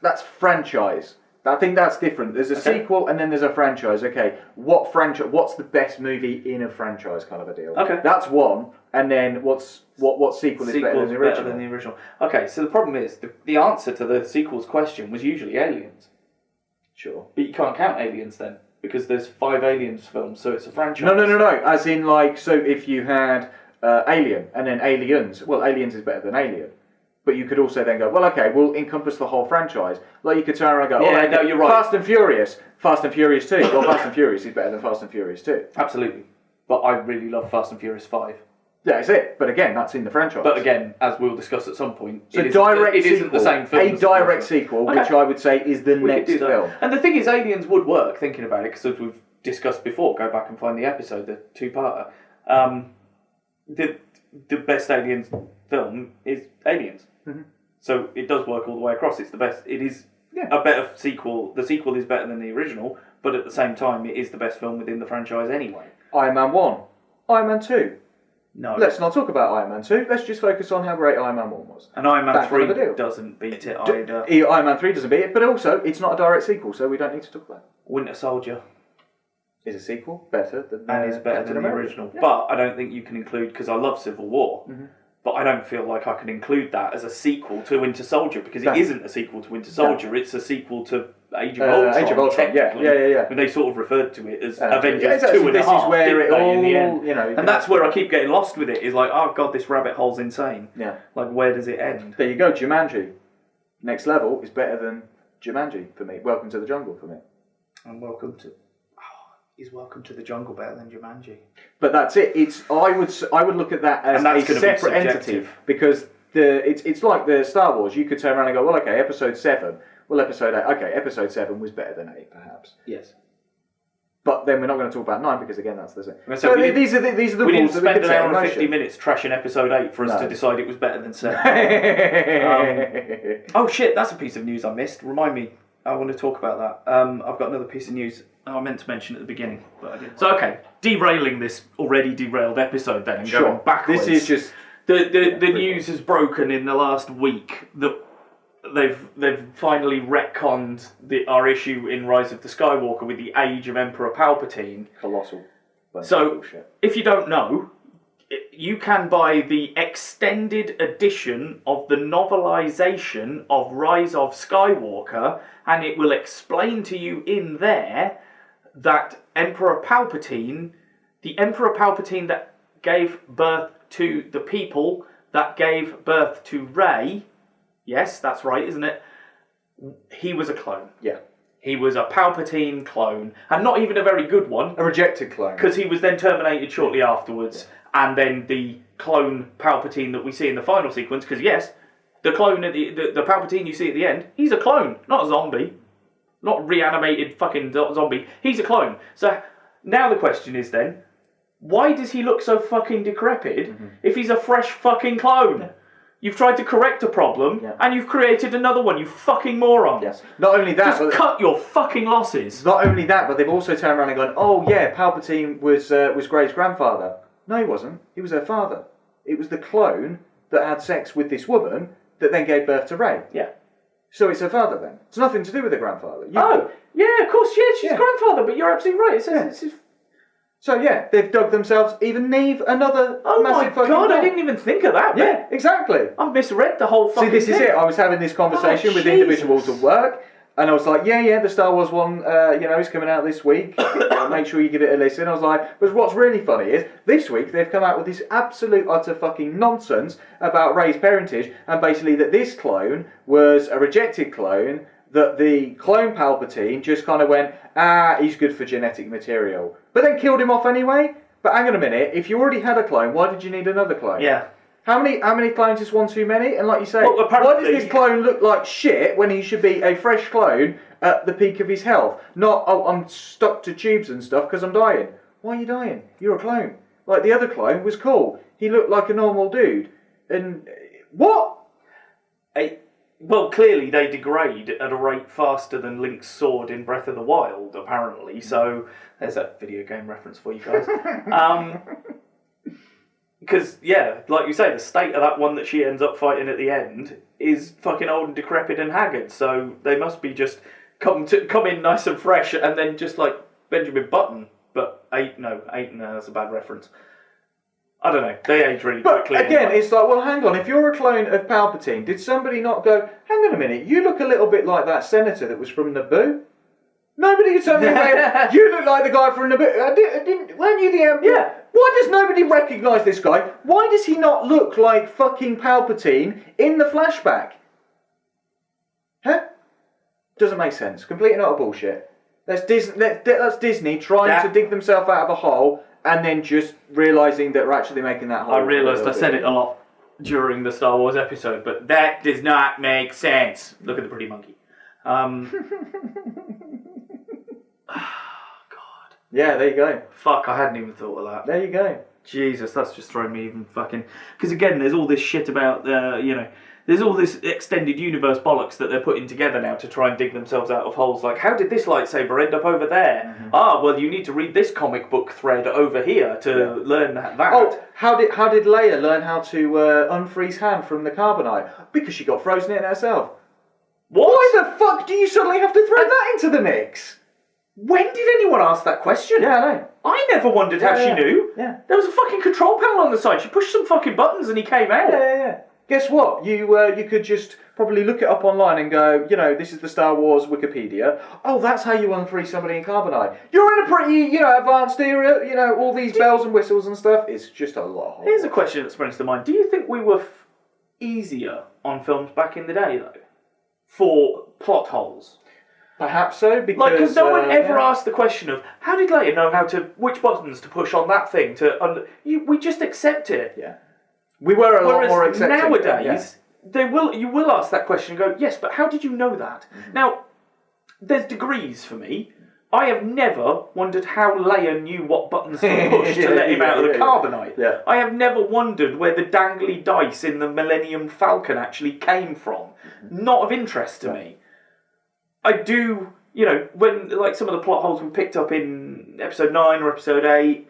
That's franchise. I think that's different. There's a sequel and then there's a franchise. Okay, what franchise? What's the best movie in a franchise? Kind of a deal. Okay, that's one. And then what sequel is better than the original? Okay, so the problem is the answer to the sequel's question was usually Aliens. Sure, but you can't count Aliens then because there's 5 Aliens films, so it's a franchise. No. As in, like, so if you had Alien and then Aliens, well, Aliens is better than Alien. But you could also then go, well, okay, we'll encompass the whole franchise. Like, you could turn around and go, no, you're right. Fast and Furious 2. Well, Fast and Furious is better than Fast and Furious 2. Absolutely. But I really love Fast and Furious 5. Yeah, that's it. But again, that's in the franchise. But again, as we'll discuss at some point, so it isn't the same film. A direct sequel, which I would say is the next film. And the thing is, Aliens would work, thinking about it, because as we've discussed before, go back and find the episode, the two-parter. The best Aliens film is Aliens. Mm-hmm. So it does work all the way across. It's the best. It is a better sequel. The sequel is better than the original, but at the same time, it is the best film within the franchise anyway. Iron Man 1. Iron Man 2. No. Let's not talk about Iron Man 2. Let's just focus on how great Iron Man 1 was. And Iron Man 3 doesn't beat it either. Iron Man 3 doesn't beat it, but also, it's not a direct sequel, so we don't need to talk about it. Winter Soldier is a sequel better than and is better than the original. Yeah. But I don't think you can include, because I love Civil War, but I don't feel like I can include that as a sequel to Winter Soldier, because it isn't a sequel to Winter Soldier, it's a sequel to Age of Ultron. Age of Ultron, yeah. When they sort of referred to it as Avengers 2.5. This is where it all, in the end. And that's where I keep getting lost with it, is like, oh god, this rabbit hole's insane. Yeah. Like, where does it end? There you go, Jumanji. Next Level is better than Jumanji for me. Welcome to the Jungle for me. And is Welcome to the Jungle better than Jumanji? But that's it. I would look at that as a separate entity, because it's like the Star Wars. You could turn around and go, well, okay, Episode 7. Well, Episode 8. Okay, Episode 7 was better than 8, perhaps. Yes. But then we're not going to talk about 9, because again, that's the same. So these are the rules. We didn't spend an hour and 50 minutes trashing Episode 8 for us to decide it was better than 7. Oh shit, that's a piece of news I missed. Remind me. I want to talk about that. I've got another piece of news I meant to mention at the beginning, but I didn't. So, okay, derailing this already derailed episode then and going backwards. This is just... The news has broken in the last week that they've finally retconned our issue in Rise of the Skywalker with the age of Emperor Palpatine. Colossal. So, if you don't know, you can buy the extended edition of the novelization of Rise of Skywalker, and it will explain to you in there that Emperor Palpatine, the Emperor Palpatine that gave birth to the people, that gave birth to Rey, yes, that's right, isn't it? He was a clone. Yeah. He was a Palpatine clone, and not even a very good one. A rejected clone. Because he was then terminated shortly afterwards, and then the clone Palpatine that we see in the final sequence, because yes, the clone, the Palpatine you see at the end, he's a clone, not a zombie. Not reanimated fucking zombie. He's a clone. So now the question is then, why does he look so fucking decrepit if he's a fresh fucking clone? Yeah. You've tried to correct a problem, and you've created another one, you fucking moron. Yes. Not only that... Just cut your fucking losses. Not only that, but they've also turned around and gone, oh yeah, Palpatine was Grey's grandfather. No, he wasn't. He was her father. It was the clone that had sex with this woman that then gave birth to Rey. Yeah. So it's her father then. It's nothing to do with her grandfather. Yeah, of course, she's grandfather, but you're absolutely right. It says it's So yeah, they've dug themselves even another massive fucking god, hole. I didn't even think of that. Yeah, exactly. I've misread the whole fucking See, this thing. is it. I was having this conversation with individuals at work, and I was like, yeah, the Star Wars one, is coming out this week. Make sure you give it a listen. I was like, but what's really funny is, this week they've come out with this absolute utter fucking nonsense about Rey's parentage, and basically that this clone was a rejected clone, that the clone Palpatine just kind of went, he's good for genetic material. But then killed him off anyway. But hang on a minute, if you already had a clone, why did you need another clone? Yeah. How many clones is one too many? And like you say, well, why does this clone look like shit when he should be a fresh clone at the peak of his health? Not, I'm stuck to tubes and stuff because I'm dying. Why are you dying? You're a clone. Like, the other clone was cool. He looked like a normal dude. And, what? Well, clearly they degrade at a rate faster than Link's sword in Breath of the Wild, apparently. So, there's a video game reference for you guys. Because, yeah, like you say, the state of that one that she ends up fighting at the end is fucking old and decrepit and haggard. So they must be just come in nice and fresh, and then just like Benjamin Button. But no, that's a bad reference. I don't know. They age really quickly. But again, it's like, well, hang on. If you're a clone of Palpatine, did somebody not go, hang on a minute, you look a little bit like that senator that was from Naboo? Nobody could tell me, you look like the guy from Naboo. Weren't you the Emperor? Yeah. Why does nobody recognise this guy? Why does he not look like fucking Palpatine in the flashback? Huh? Doesn't make sense. Complete and utter bullshit. That's Disney trying to dig themselves out of a hole and then just realising that we're actually making that hole. I realised I said it a lot during the Star Wars episode, but that does not make sense. Look at the pretty monkey. God. Yeah, there you go. Fuck, I hadn't even thought of that. There you go. Jesus, that's just thrown me even fucking... Because again, there's all this shit about, there's all this extended universe bollocks that they're putting together now to try and dig themselves out of holes. Like, how did this lightsaber end up over there? Mm-hmm. Well, you need to read this comic book thread over here to learn that. Oh, how did Leia learn how to unfreeze Han from the carbonite? Because she got frozen in herself. What? Why the fuck do you suddenly have to throw that into the mix? When did anyone ask that question? Yeah, I know. I never wondered how she knew. Yeah. There was a fucking control panel on the side. She pushed some fucking buttons and he came out. Yeah. Guess what? You could just probably look it up online and go, this is the Star Wars Wikipedia. Oh, that's how you unfreeze somebody in carbonite. You're in a pretty, advanced area, all these bells and whistles and stuff. It's just a lot. Here's a question that springs to mind. Do you think we were easier on films back in the day, though? For plot holes? Perhaps so, because no one ever asked the question of how did Leia know which buttons to push on that thing we just accept it. Yeah, we were a lot more accepting. Nowadays, you will ask that question and go, yes, but how did you know that? Mm-hmm. Now, there's degrees for me. I have never wondered how Leia knew what buttons to push to let him out of the carbonite. Yeah. I have never wondered where the dangly dice in the Millennium Falcon actually came from. Mm-hmm. Not of interest to me. I do, when some of the plot holes we picked up in episode 9 or episode 8,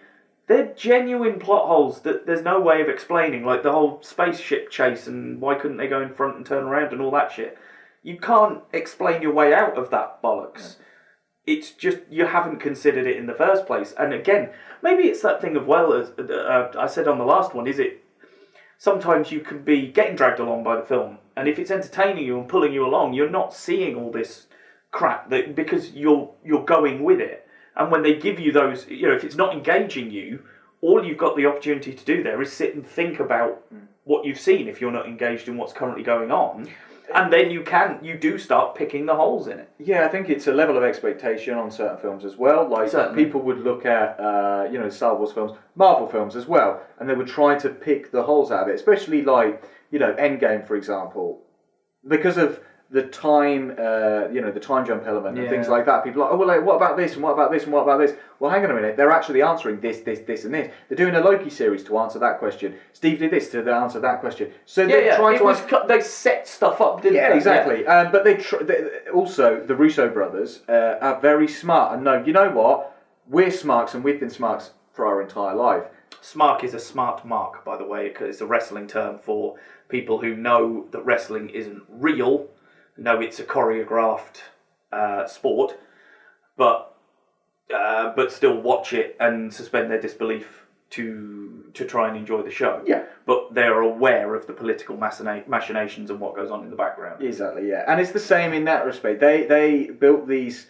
they're genuine plot holes that there's no way of explaining, like the whole spaceship chase and why couldn't they go in front and turn around and all that shit. You can't explain your way out of that bollocks. It's just, you haven't considered it in the first place. And again, maybe it's that thing of, as I said on the last one, is it sometimes you can be getting dragged along by the film, and if it's entertaining you and pulling you along, you're not seeing all this crap because you're going with it. And when they give you those, if it's not engaging you, all you've got the opportunity to do there is sit and think about what you've seen if you're not engaged in what's currently going on. And then you do start picking the holes in it. Yeah, I think it's a level of expectation on certain films as well. Like, people would look at, Star Wars films, Marvel films as well, and they would try to pick the holes out of it, especially Endgame, for example. Because of the time, the time jump element and things like that. People are like, what about this and what about this and what about this? Well, hang on a minute. They're actually answering this, and this. They're doing a Loki series to answer that question. Steve did this to answer that question. So they're trying to... They set stuff up, didn't they? Yeah, exactly. But they also, the Russo brothers are very smart and know, you know what? We're smarks and we've been smarks for our entire life. Smark is a smart mark, by the way, because it's a wrestling term for people who know that wrestling isn't real. No, it's a choreographed sport, but still watch it and suspend their disbelief to try and enjoy the show. Yeah. But they're aware of the political machinations and what goes on in the background. Exactly, yeah. And it's the same in that respect. They built these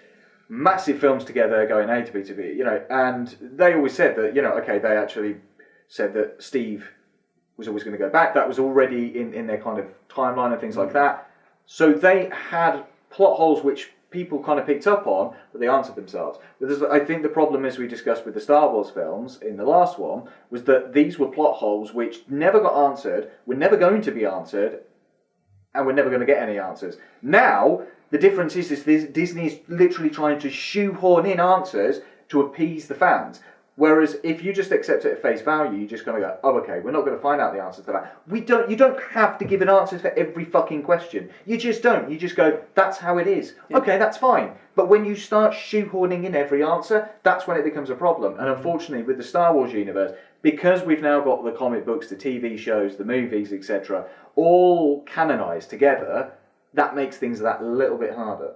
massive films together going A to B to B, and they always said that, they actually said that Steve was always going to go back. That was already in their kind of timeline and things like that. So they had plot holes which people kind of picked up on, but they answered themselves. But I think the problem, as we discussed with the Star Wars films in the last one, was that these were plot holes which never got answered, were never going to be answered, and we're never going to get any answers. Now, the difference is Disney is literally trying to shoehorn in answers to appease the fans. Whereas if you just accept it at face value, you're just going to go, oh, okay, we're not going to find out the answer to that. You don't have to give an answer for every fucking question. You just don't. You just go, that's how it is. Yeah. Okay, that's fine. But when you start shoehorning in every answer, that's when it becomes a problem. And unfortunately, with the Star Wars universe, because we've now got the comic books, the TV shows, the movies, etc., all canonized together, that makes things that little bit harder.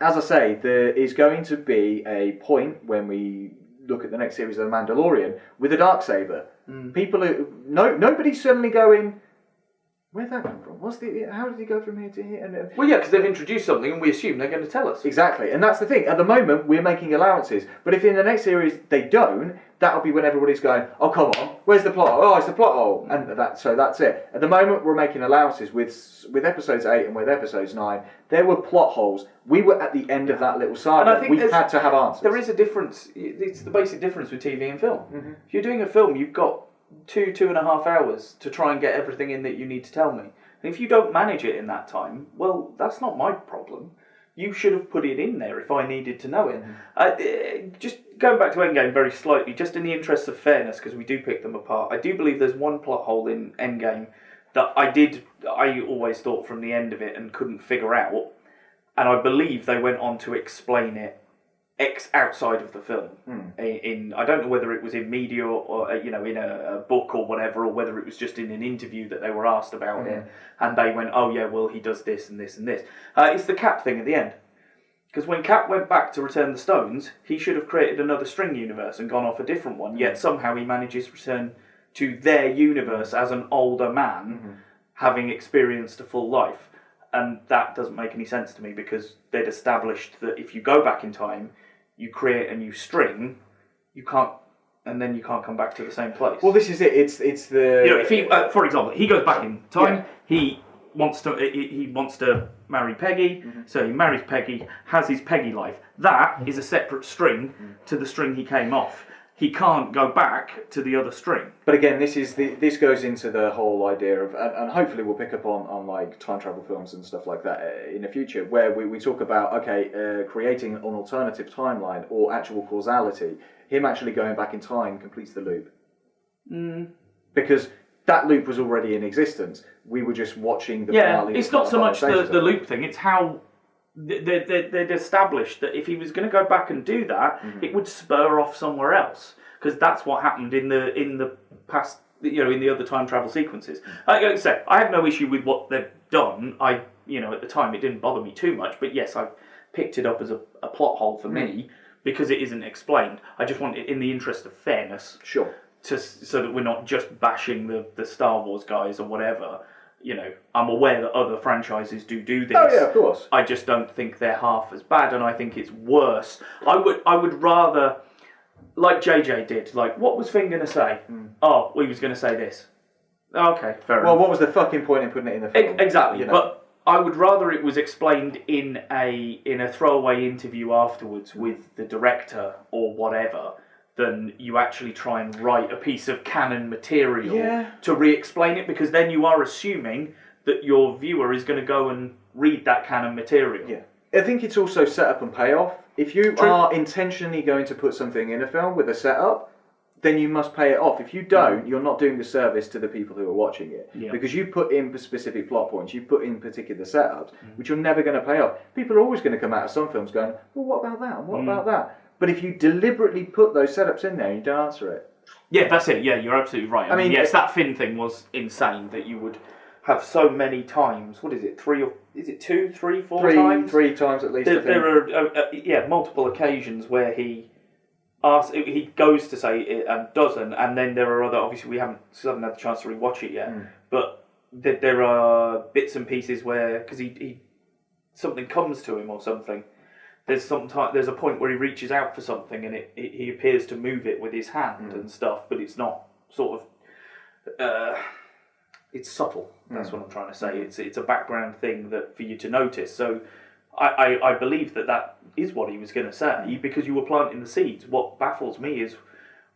As I say, there is going to be a point when we look at the next series of The Mandalorian with a Darksaber. People nobody's suddenly going, Where'd that come from? How did he go from here to here? And Well, yeah, because they've introduced something and we assume they're going to tell us. exactly, and that's the thing. At the moment, we're making allowances, but if in the next series they don't, that'll be when everybody's going, "Oh, come on, where's the plot? Oh, it's the plot hole," and that's it. At the moment, we're making allowances with episodes 8 and with episodes 9. There were plot holes. We were at the end of that little saga. And I think we had to have answers. There is a difference. It's the basic difference with TV and film. Mm-hmm. If you're doing a film, you've got 2.5 hours to try and get everything in that you need to tell me. And if you don't manage it in that time, well, that's not my problem. You should have put it in there if I needed to know it. Mm-hmm. Just going back to Endgame very slightly, just in the interest of fairness, because we do pick them apart, I do believe there's one plot hole in Endgame that I always thought from the end of it and couldn't figure out. And I believe they went on to explain it outside of the film. In I don't know whether it was in media or in a book or whatever, or whether it was just in an interview that they were asked about it, and they went, "Oh yeah, well he does this and this and this." It's the Cap thing at the end, because when Cap went back to return the stones, he should have created another string universe and gone off a different one. Yet somehow he manages to return to their universe as an older man, having experienced a full life, and that doesn't make any sense to me, because they'd established that if you go back in time, you create a new string, you can't come back to the same place. Well, this is it. It's the if he, for example, he goes back in time, he wants to marry Peggy, so he marries Peggy, has his Peggy life. That is a separate string to the string he came off. He can't go back to the other string. But again, this goes into the whole idea of, and hopefully we'll pick up on like time travel films and stuff like that in the future, where we talk about creating an alternative timeline or actual causality. Him actually going back in time completes the loop, because that loop was already in existence. We were just watching the finale. It's not so much the loop thing; it's how they'd established that if he was going to go back and do that, it would spur off somewhere else, because that's what happened in the past, in the other time travel sequences. Like I said, I have no issue with what they've done. At the time it didn't bother me too much, but yes, I picked it up as a plot hole for me because it isn't explained. I just want it in the interest of fairness, sure, so that we're not just bashing the Star Wars guys or whatever. I'm aware that other franchises do this. Oh yeah, of course. I just don't think they're half as bad, and I think it's worse. I would rather, like JJ did, like, what was Finn going to say? Oh, he was going to say this. Okay, fair enough. Well, what was the fucking point in putting it in the film? Exactly, but I would rather it was explained in a throwaway interview afterwards with the director or whatever, than you actually try and write a piece of canon material to re-explain it, because then you are assuming that your viewer is going to go and read that canon material. Yeah. I think it's also setup and payoff. If you are intentionally going to put something in a film with a setup, then you must pay it off. If you don't, you're not doing the service to the people who are watching it. Yeah. Because you put in specific plot points, you put in particular setups, which you're never going to pay off. People are always going to come out of some films going, well, what about that? And what about that? But if you deliberately put those setups in there and you don't answer it. Yeah, that's it. Yeah, you're absolutely right. I mean, yes, that Finn thing was insane, that you would have so many times. What is it? 4 times? Three times at least. There are multiple occasions where he goes to say it and doesn't, and then there are other. Obviously, we haven't had the chance to rewatch it yet, but there are bits and pieces where, because he something comes to him or something. There's a point where he reaches out for something and he appears to move it with his hand and stuff, but it's not sort of. It's subtle. That's what I'm trying to say. It's a background thing that for you to notice. So I believe that is what he was going to say, because you were planting the seeds. What baffles me is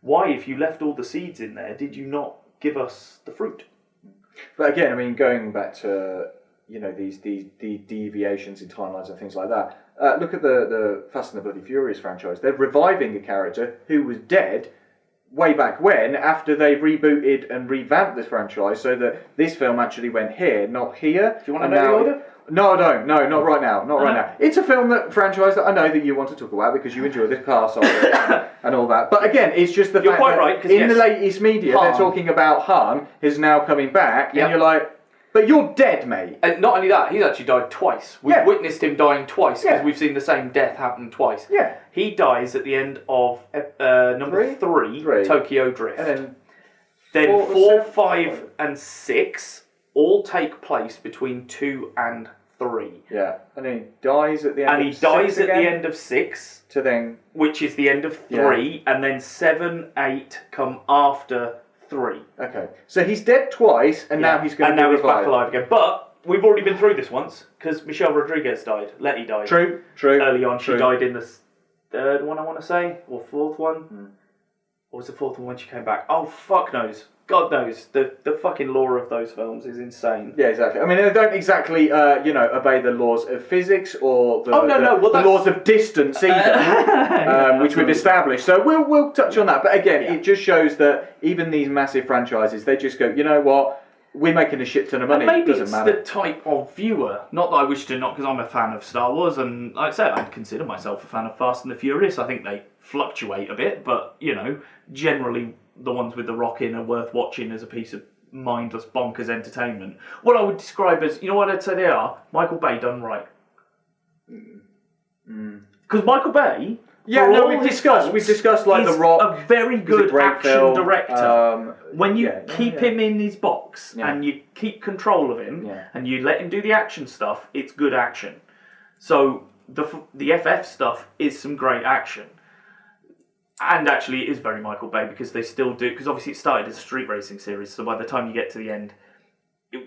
why, if you left all the seeds in there, did you not give us the fruit? But again, I mean, going back to these deviations in timelines and things like that. Look at the Fast and the Bloody Furious franchise. They're reviving a character who was dead way back when, after they rebooted and revamped this franchise, so that this film actually went here, not here. Do you want to know the order? No, I don't. No, not right now. Not right now. It's a franchise that I know that you want to talk about because you enjoy the car song and all that. But again, it's just the fact that in the latest media, they're talking about Han is now coming back, and you're like, but you're dead, mate. And not only that, he's actually died twice. We've witnessed him dying twice, because we've seen the same death happen twice. Yeah. He dies at the end of number three, Tokyo Drift. And then 4, 5, and 6 all take place between 2 and 3. Yeah, and he dies at the end. And he dies at the end of 6, to then, which is the end of 3, and then 7, 8 come after 3. Okay, so he's dead twice, and now he's going to be revived. And now he's back alive again. But we've already been through this once, because Michelle Rodriguez died. Letty died. True. Early on, she died in the 3rd one, I want to say, or 4th one. Or was the 4th one when she came back? Oh, fuck knows. God knows. The fucking lore of those films is insane. Yeah, exactly. I mean, they don't exactly, obey the laws of physics or the laws of distance either, which we've established. So we'll touch on that. But again, it just shows that even these massive franchises, they just go, you know what? We're making a shit ton of money. And maybe it doesn't matter. the type of viewer. Not that I wish to not, because I'm a fan of Star Wars, and like I said, I'd consider myself a fan of Fast and the Furious. I think they fluctuate a bit, but, generally the ones with The Rock in are worth watching as a piece of mindless, bonkers entertainment. What I would describe as, what I'd say they are? Michael Bay done right. Because Michael Bay... Yeah, no, we've discussed like The Rock. A very good action director. When you keep him in his box and you keep control of him and you let him do the action stuff, it's good action. So the FF stuff is some great action. And actually it is very Michael Bay because they still do, because obviously it started as a street racing series, so by the time you get to the end,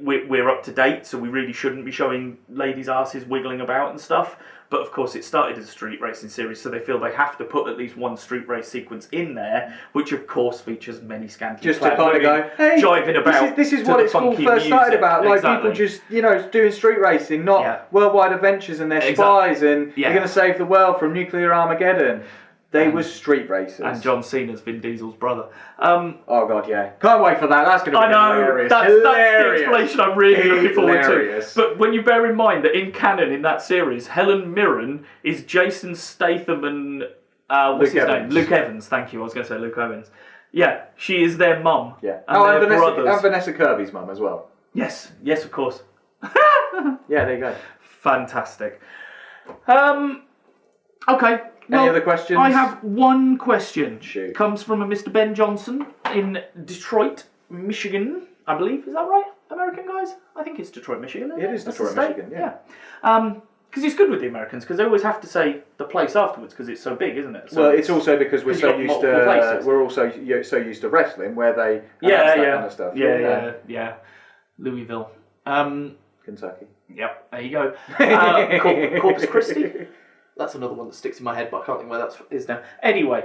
we're up to date, so we really shouldn't be showing ladies' asses wiggling about and stuff. But of course, it started as a street racing series, so they feel they have to put at least one street race sequence in there, which of course features many scantily just to kind of go, hey, jiving about. This is what it's all first started about. Like people just, doing street racing, not worldwide adventures, and they're spies, and they're going to save the world from nuclear Armageddon. They were street racers. And John Cena's Vin Diesel's brother. Oh God, yeah. Can't wait for that. That's going to be hilarious. That's the explanation I'm really looking forward to. But when you bear in mind that in canon, in that series, Helen Mirren is Jason Statham and... what's his name? Luke Evans. Thank you. I was going to say Luke Evans. Yeah, she is their mum. Yeah. And their brothers. And Vanessa Kirby's mum as well. Yes, of course. Yeah, there you go. Fantastic. Okay. Any other questions? I have one question. Shoot. Comes from a Mr. Ben Johnson in Detroit, Michigan, I believe. Is that right, American guys? I think it's Detroit, Michigan. It is Detroit, Michigan, yeah. Because it's good with the Americans, because they always have to say the place afterwards, because it's so big, isn't it? So well, it's also because we're so used to so used to wrestling, where they announce that kind of stuff. Yeah. Louisville, Kentucky. Yep, there you go. Corpus Christi. That's another one that sticks in my head, but I can't think where that is now. Anyway.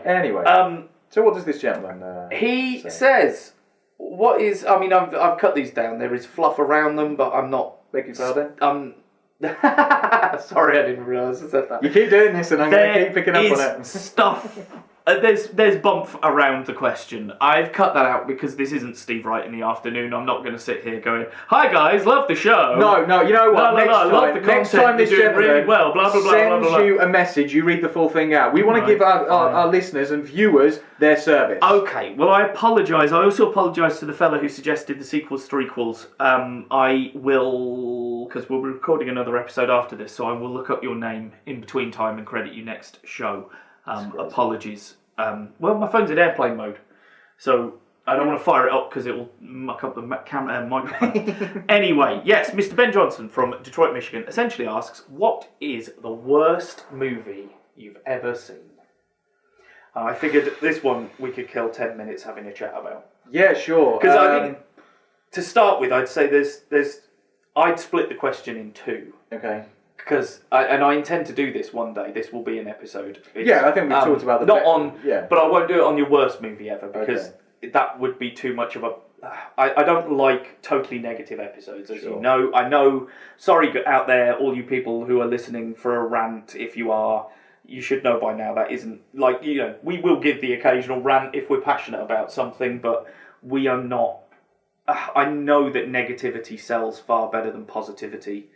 So what does this gentleman he say? Says, what is... I mean, I've cut these down. There is fluff around them, but I'm not... Beg your pardon? Sorry, I didn't realise I said that. You keep doing this and I'm going to keep picking up on it. Stuff... There's bump around the question. I've cut that out because this isn't Steve Wright in the afternoon. I'm not going to sit here going, "Hi guys, love the show." No, you know what? Next time this gentleman really well. Blah blah blah. Sends you a message. You read the full thing out. We want to give our listeners and viewers their service. Okay. Well, I apologise. I also apologise to the fella who suggested the sequels, threequels. I will, because we'll be recording another episode after this, so I will look up your name in between time and credit you next show. Apologies. Well, my phone's in airplane mode, so I don't want to fire it up because it will muck up the microphone. Anyway, yes, Mr. Ben Johnson from Detroit, Michigan, essentially asks, what is the worst movie you've ever seen? I figured this one we could kill 10 minutes having a chat about. Yeah, sure. Because I think, to start with, I'd say I'd split the question in two. Okay. Because I intend to do this one day. This will be an episode. I think we've talked about the but I won't do it on your worst movie ever because that would be too much of a. I don't like totally negative episodes, as you know. I know. Sorry out there, all you people who are listening for a rant. If you are, you should know by now that isn't like we will give the occasional rant if we're passionate about something, but we are not. I know that negativity sells far better than positivity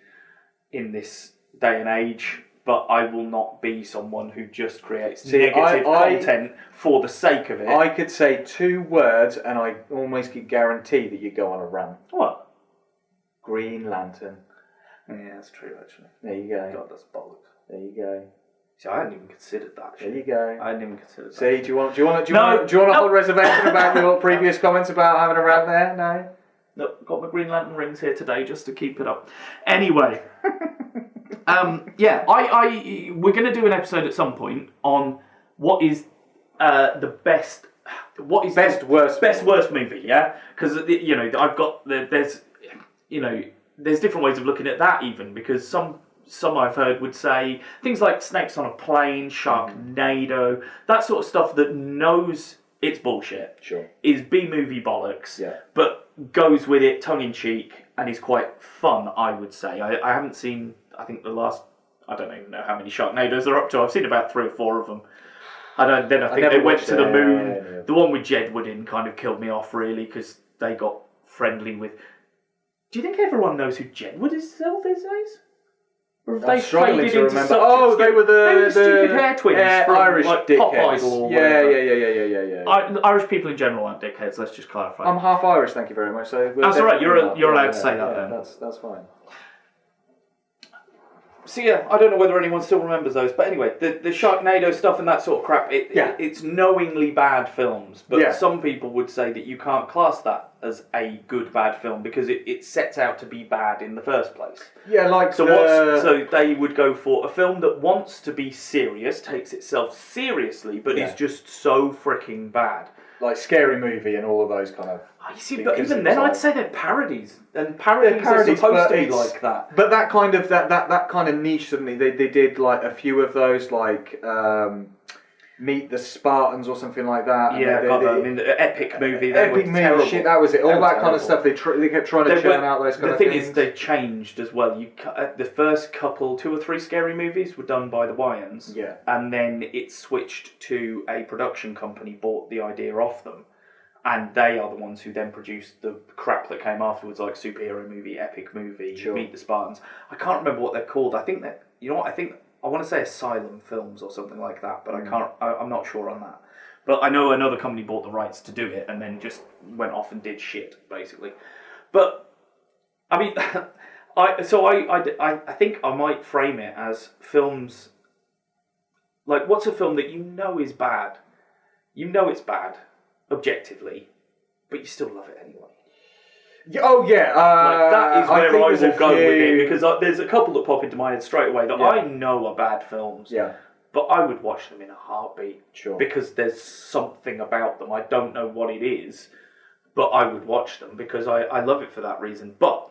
in this day and age, but I will not be someone who just creates negative content for the sake of it. I could say 2 words and I almost could guarantee that you go on a rant. What? Green Lantern. Yeah, that's true actually. There you go. God, that's bollocks. There you go. See, I hadn't even considered that. There you go. I hadn't even considered that. See, do you want a whole reservation about your previous comments about having a rant there? No? Look, got my Green Lantern rings here today just to keep it up. Anyway, we're going to do an episode at some point on what is the best. What is worst movie? Yeah, because I've got there's different ways of looking at that even because some I've heard would say things like Snakes on a Plane, Sharknado, that sort of stuff that knows it's bullshit. Sure. Is B-movie bollocks. Yeah. But goes with it tongue in cheek and is quite fun, I would say. I haven't seen, I think I don't even know how many Sharknadoes they're up to. I've seen about 3 or 4 of them. I think they went to the moon. Yeah. The one with Jedward in kind of killed me off really because they got friendly with... Do you think everyone knows who Jedward is still these days? Or have I'm they struggling faded to into remember. such They were the stupid hair twins from Irish like dickheads. Pop Idol or whatever. Yeah. Irish people in general aren't dickheads. Let's just clarify. I'm half Irish, thank you very much. So that's all right. You're allowed to say that then. That's fine. So yeah, I don't know whether anyone still remembers those, but anyway, the Sharknado stuff and that sort of crap, it's knowingly bad films, but some people would say that you can't class that as a good bad film because it sets out to be bad in the first place. Yeah, like so they would go for a film that wants to be serious, takes itself seriously, but is just so freaking bad. Like Scary Movie and all of those kind of... You see, but even then, I'd say they're parodies, and parodies are supposed to be like that. But that kind of that kind of niche, suddenly they did like a few of those, like Meet the Spartans or something like that. Yeah, the epic movie. Epic movie, terrible. Shit, that was it. All that kind of stuff. They kept trying to churn out those kind of things. The thing is, they changed as well. The first couple, 2 or 3 Scary Movies were done by the Wyans. Yeah. And then it switched to a production company, bought the idea off them. And they are the ones who then produced the crap that came afterwards, like superhero movie, epic movie, Meet the Spartans. I can't remember what they're called. I think that, I want to say Asylum Films or something like that, but I'm not sure on that. But I know another company bought the rights to do it and then just went off and did shit, basically. But, I mean, I think I might frame it as films, like, what's a film that you know is bad? You know it's bad, objectively, but you still love it anyway. Oh yeah, that is where I will go with it because there's a couple that pop into my head straight away that I know are bad films. Yeah, but I would watch them in a heartbeat. Sure, because there's something about them. I don't know what it is, but I would watch them because I love it for that reason. But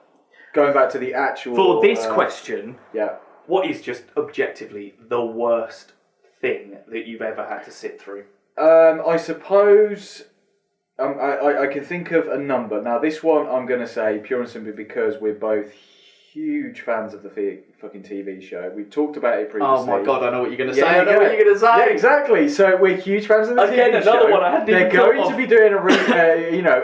going back to the actual for this question, yeah, what is just objectively the worst thing that you've ever had to sit through? I suppose. I can think of a number. Now, this one I'm going to say pure and simply because we're both huge fans of the fucking TV show. We talked about it previously. Oh my god, I know what you're going to say. I know what you're going to say. Yeah, exactly. So we're huge fans of the TV show. Again, another one I hadn't even thought of. They're going to be doing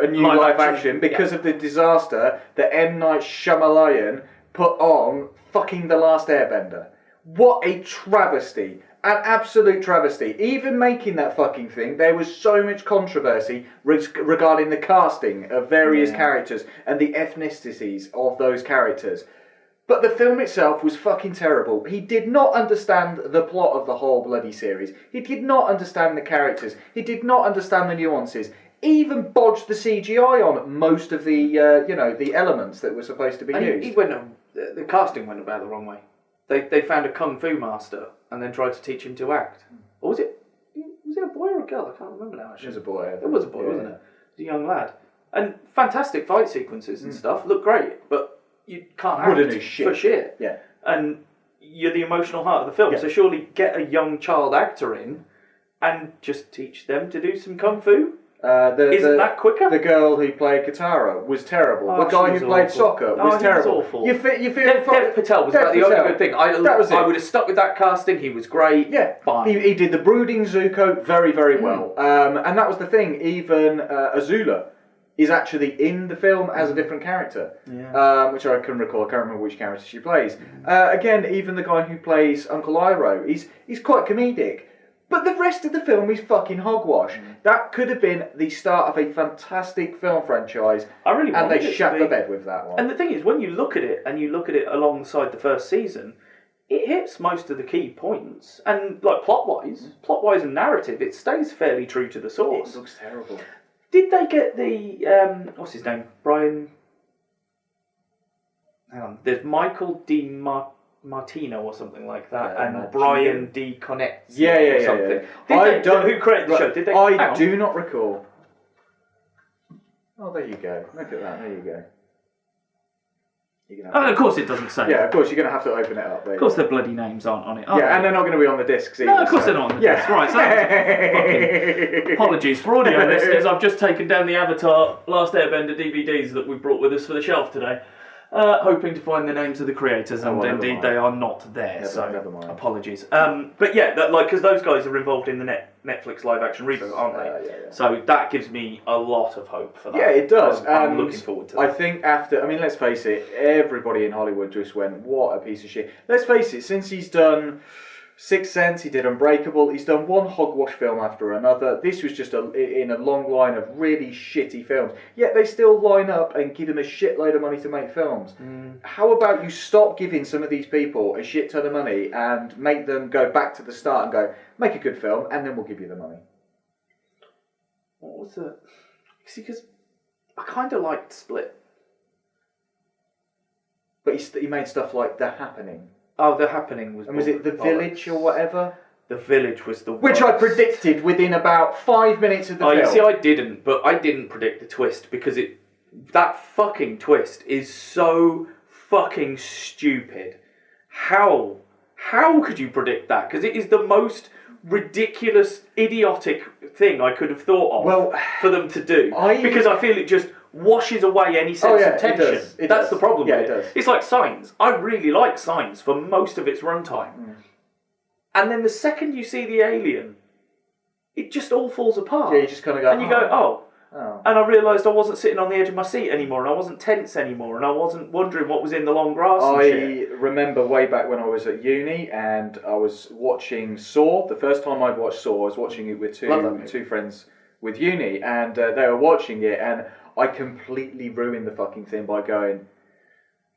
a new live action because of the disaster that M. Night Shyamalan put on fucking The Last Airbender. What a travesty. An absolute travesty. Even making that fucking thing, there was so much controversy regarding the casting of various characters and the ethnicities of those characters. But the film itself was fucking terrible. He did not understand the plot of the whole bloody series. He did not understand the characters. He did not understand the nuances. Even bodged the CGI on most of the, the elements that were supposed to be used. The casting went about the wrong way. They found a kung fu master and then tried to teach him to act. Or was it a boy or a girl? I can't remember now. Actually. It was a boy. It was a boy, wasn't it? It was a young lad. And fantastic fight sequences and stuff. Looked great, but you can't act for shit. Yeah. And you're the emotional heart of the film, so surely get a young child actor in and just teach them to do some kung fu. Isn't that quicker? The girl who played Katara was terrible. The guy who played soccer was terrible. Was awful. You feel Dev Patel was about the only good thing. That was it. I would have stuck with that casting. He was great. Yeah, fine. He did the brooding Zuko very, very well. And that was the thing. Even Azula is actually in the film as a different character, which I can recall. I can't remember which character she plays. Again, even the guy who plays Uncle Iroh, he's quite comedic. But the rest of the film is fucking hogwash. That could have been the start of a fantastic film franchise. And they shat the bed with that one. And the thing is, when you look at it, and you look at it alongside the first season, it hits most of the key points. And like plot-wise and narrative, it stays fairly true to the source. It looks terrible. Did they get the, what's his name? Brian hang on. There's Michael D. Martino or something like that, Yeah, and Brian D. Connett. Yeah. Something. Who created the show? Did they? I do not recall. Oh, there you go. Look at that. There you go. Of course it doesn't say. Yeah, of course, you're going to have to open it up. Of course their bloody names aren't on it, and they're not going to be on the discs either. No, of course they're not on the discs. Right, so fucking apologies for audio listeners. I've just taken down the Avatar Last Airbender DVDs that we brought with us for the shelf today, hoping to find the names of the creators, and indeed they are not there, never mind. Apologies. But yeah, because those guys are involved in the Netflix live-action reboot, aren't they? Yeah. So that gives me a lot of hope for that. Yeah, it does. I'm looking forward to that. I think let's face it, everybody in Hollywood just went, what a piece of shit. Let's face it, since he's done Sixth Sense, he did Unbreakable, he's done one hogwash film after another. This was just in a long line of really shitty films. Yet they still line up and give him a shitload of money to make films. How about you stop giving some of these people a shit ton of money and make them go back to the start and go, make a good film, and then we'll give you the money. What was it? See, because I kind of liked Split. But he made stuff like The Happening. Oh, The Happening was... And was it The Village or whatever? The Village was the Which I predicted within about 5 minutes of the film. You see, I didn't, but I didn't predict the twist because that fucking twist is so fucking stupid. How could you predict that? Because it is the most ridiculous, idiotic thing I could have thought of for them to do. Because I feel it just washes away any sense of tension. That's the problem with it. Does. It's like Signs. I really like Signs for most of its runtime. And then the second you see the alien, it just all falls apart. Yeah, you just kind of go... And you go, oh. And I realised I wasn't sitting on the edge of my seat anymore, and I wasn't tense anymore, and I wasn't wondering what was in the long grass and shit. I remember way back when I was at uni, and I was watching Saw. The first time I'd watched Saw, I was watching it with two friends with uni, and they were watching it, and I completely ruined the fucking thing by going,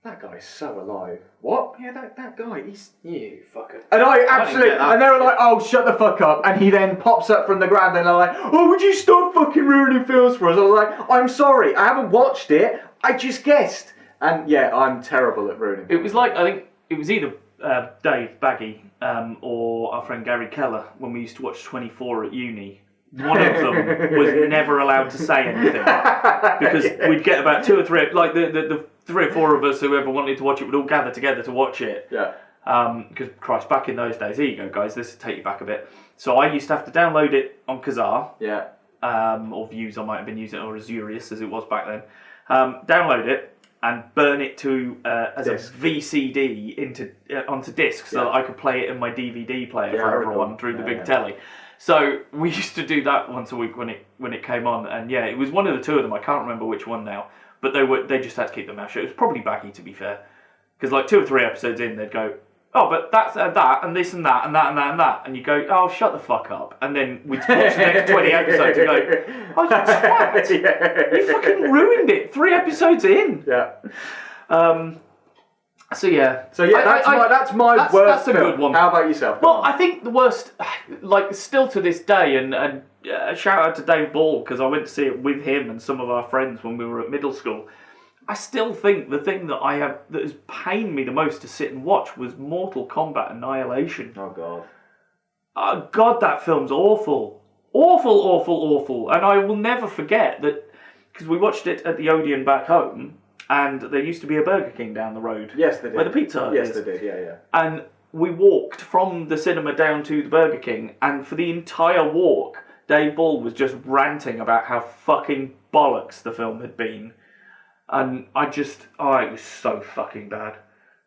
that guy's so alive. What? Yeah, that guy, he's... You fucker. And and they were like, oh, shut the fuck up. And he then pops up from the ground and they're like, oh, would you stop fucking ruining films for us? I was like, I'm sorry, I haven't watched it, I just guessed. And yeah, I'm terrible at ruining films. It was like, I think, it was either Dave Baggy or our friend Gary Keller when we used to watch 24 at uni. One of them was never allowed to say anything because we'd get about two or three, like the 3 or 4 of us, whoever wanted to watch it, would all gather together to watch it. Yeah. Because Christ, back in those days, here you go, guys. This will take you back a bit. So I used to have to download it on Kazaa. Yeah. Or Views, I might have been using it, or Azurius as it was back then. Download it and burn it to as a VCD onto disc so that I could play it in my DVD player for everyone through the big telly. So we used to do that once a week when it came on, and yeah, it was one of the two of them. I can't remember which one now, but they just had to keep their mouth shut. It was probably Baggy, to be fair, because like 2 or 3 episodes in, they'd go, "Oh, but that's that and this and that and that and that and that," and you go, "Oh, shut the fuck up," and then we'd watch the next 20 episodes and go, "Oh, you twat! You fucking ruined it 3 episodes in." Yeah. So yeah, that's my worst. That's a film. good one. How about yourself? Well, I think the worst, like still to this day, and shout out to Dave Ball because I went to see it with him and some of our friends when we were at middle school. I still think the thing that has pained me the most to sit and watch was Mortal Kombat Annihilation. Oh God. Oh God, that film's awful, awful, and I will never forget that because we watched it at the Odeon back home. And there used to be a Burger King down the road. Yes, they did. Where the pizza is. Yes, they did, yeah. And we walked from the cinema down to the Burger King, and for the entire walk, Dave Ball was just ranting about how fucking bollocks the film had been. And it was so fucking bad.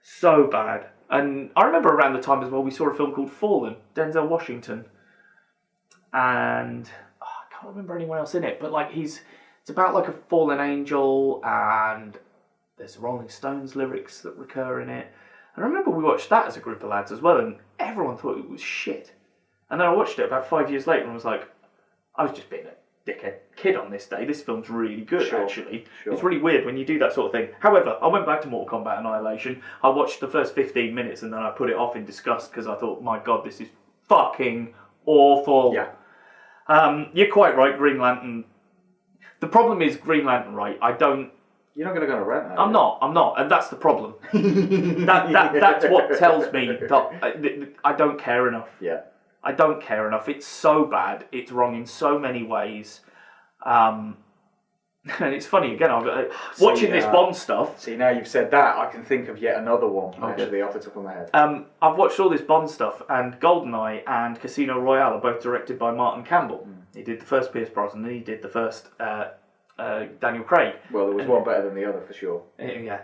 So bad. And I remember around the time as well, we saw a film called Fallen, Denzel Washington. And I can't remember anyone else in it, but like it's about like a fallen angel, and there's Rolling Stones lyrics that recur in it. And I remember we watched that as a group of lads as well, and everyone thought it was shit. And then I watched it about 5 years later and was like, I was just being a dickhead kid on this day. This film's really good, actually. Sure. It's really weird when you do that sort of thing. However, I went back to Mortal Kombat Annihilation. I watched the first 15 minutes and then I put it off in disgust because I thought, my God, this is fucking awful. Yeah. You're quite right, Green Lantern. The problem is Green Lantern, right? I don't You're not going to go to rent that. I'm not, and that's the problem. That's what tells me that I don't care enough. Yeah. I don't care enough. It's so bad. It's wrong in so many ways. And it's funny, again, watching this Bond stuff. See, now you've said that, I can think of yet another one, actually, off the top of my head. I've watched all this Bond stuff, and GoldenEye and Casino Royale are both directed by Martin Campbell. He did the first Pierce Brosnan, and he did the first Daniel Craig. Well, there was one better than the other, for sure. Yeah.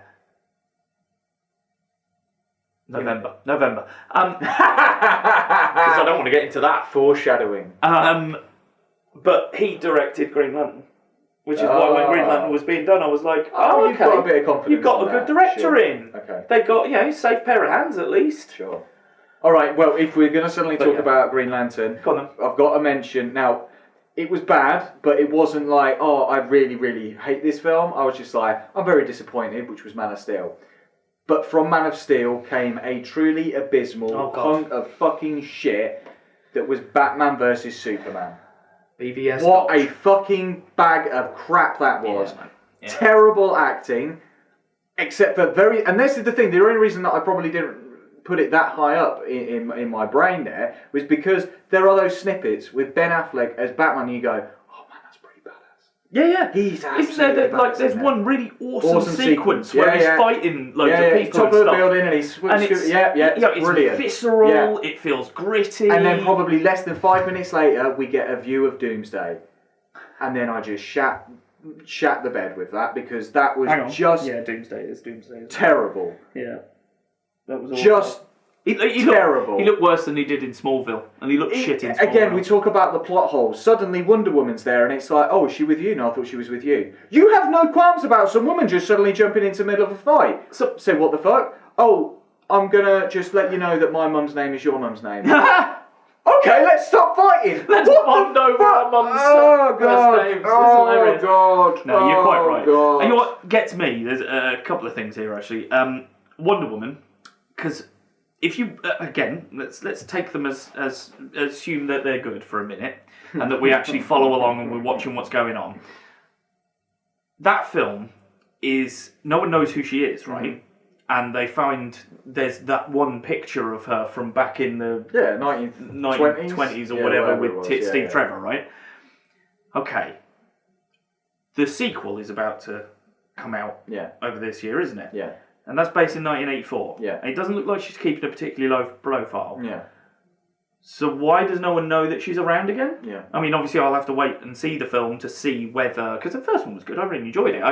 November. Because I don't want to get into that. Foreshadowing. But he directed Green Lantern, which is why when Green Lantern was being done, I was like, okay. You've got a bit of confidence. You've got a good director in. Okay. They got, safe pair of hands at least. Sure. All right, well, if we're going to suddenly talk about Green Lantern, go on then. I've got to mention, now, it was bad, but it wasn't like, oh, I really, really hate this film. I was just like, I'm very disappointed, which was Man of Steel. But from Man of Steel came a truly abysmal hunk of fucking shit that was Batman versus Superman. BVS. What a fucking bag of crap that was. Yeah. Terrible acting, except for and this is the thing, the only reason that I probably didn't put it that high up in my brain there was because there are those snippets with Ben Affleck as Batman, and you go, oh man, that's pretty badass. Yeah. He's absolutely badass. There's one really awesome sequence where he's fighting loads of people top and of the stuff. building and he's it's brilliant. Visceral, it feels gritty. And then probably less than 5 minutes later, we get a view of Doomsday. And then I just shat the bed with that because that was just... Yeah, Doomsday is terrible. Yeah. That was awful. Just he terrible. He looked worse than he did in Smallville. And he looked shit in Smallville. Again, we talk about the plot holes. Suddenly Wonder Woman's there and it's like, oh, is she with you? No, I thought she was with you. You have no qualms about some woman just suddenly jumping into the middle of a fight. So what the fuck? Oh, I'm going to just let you know that my mum's name is your mum's name. Okay, let's stop fighting. Let's bond over our mum's first names. Oh, God. No, you're quite right. God. And you know what gets me? There's a couple of things here, actually. Wonder Woman, because if you, again, let's take them as assume that they're good for a minute, and that we actually follow along and we're watching what's going on. That film is, no one knows who she is, right? Mm-hmm. And they find there's that one picture of her from back in the 1920s or whatever with Steve Trevor, right? Okay. The sequel is about to come out over this year, isn't it? Yeah. And that's based in 1984. Yeah. And it doesn't look like she's keeping a particularly low profile. Yeah. So why does no one know that she's around again? Yeah. I mean, obviously I'll have to wait and see the film to see whether... Because the first one was good. I really enjoyed it.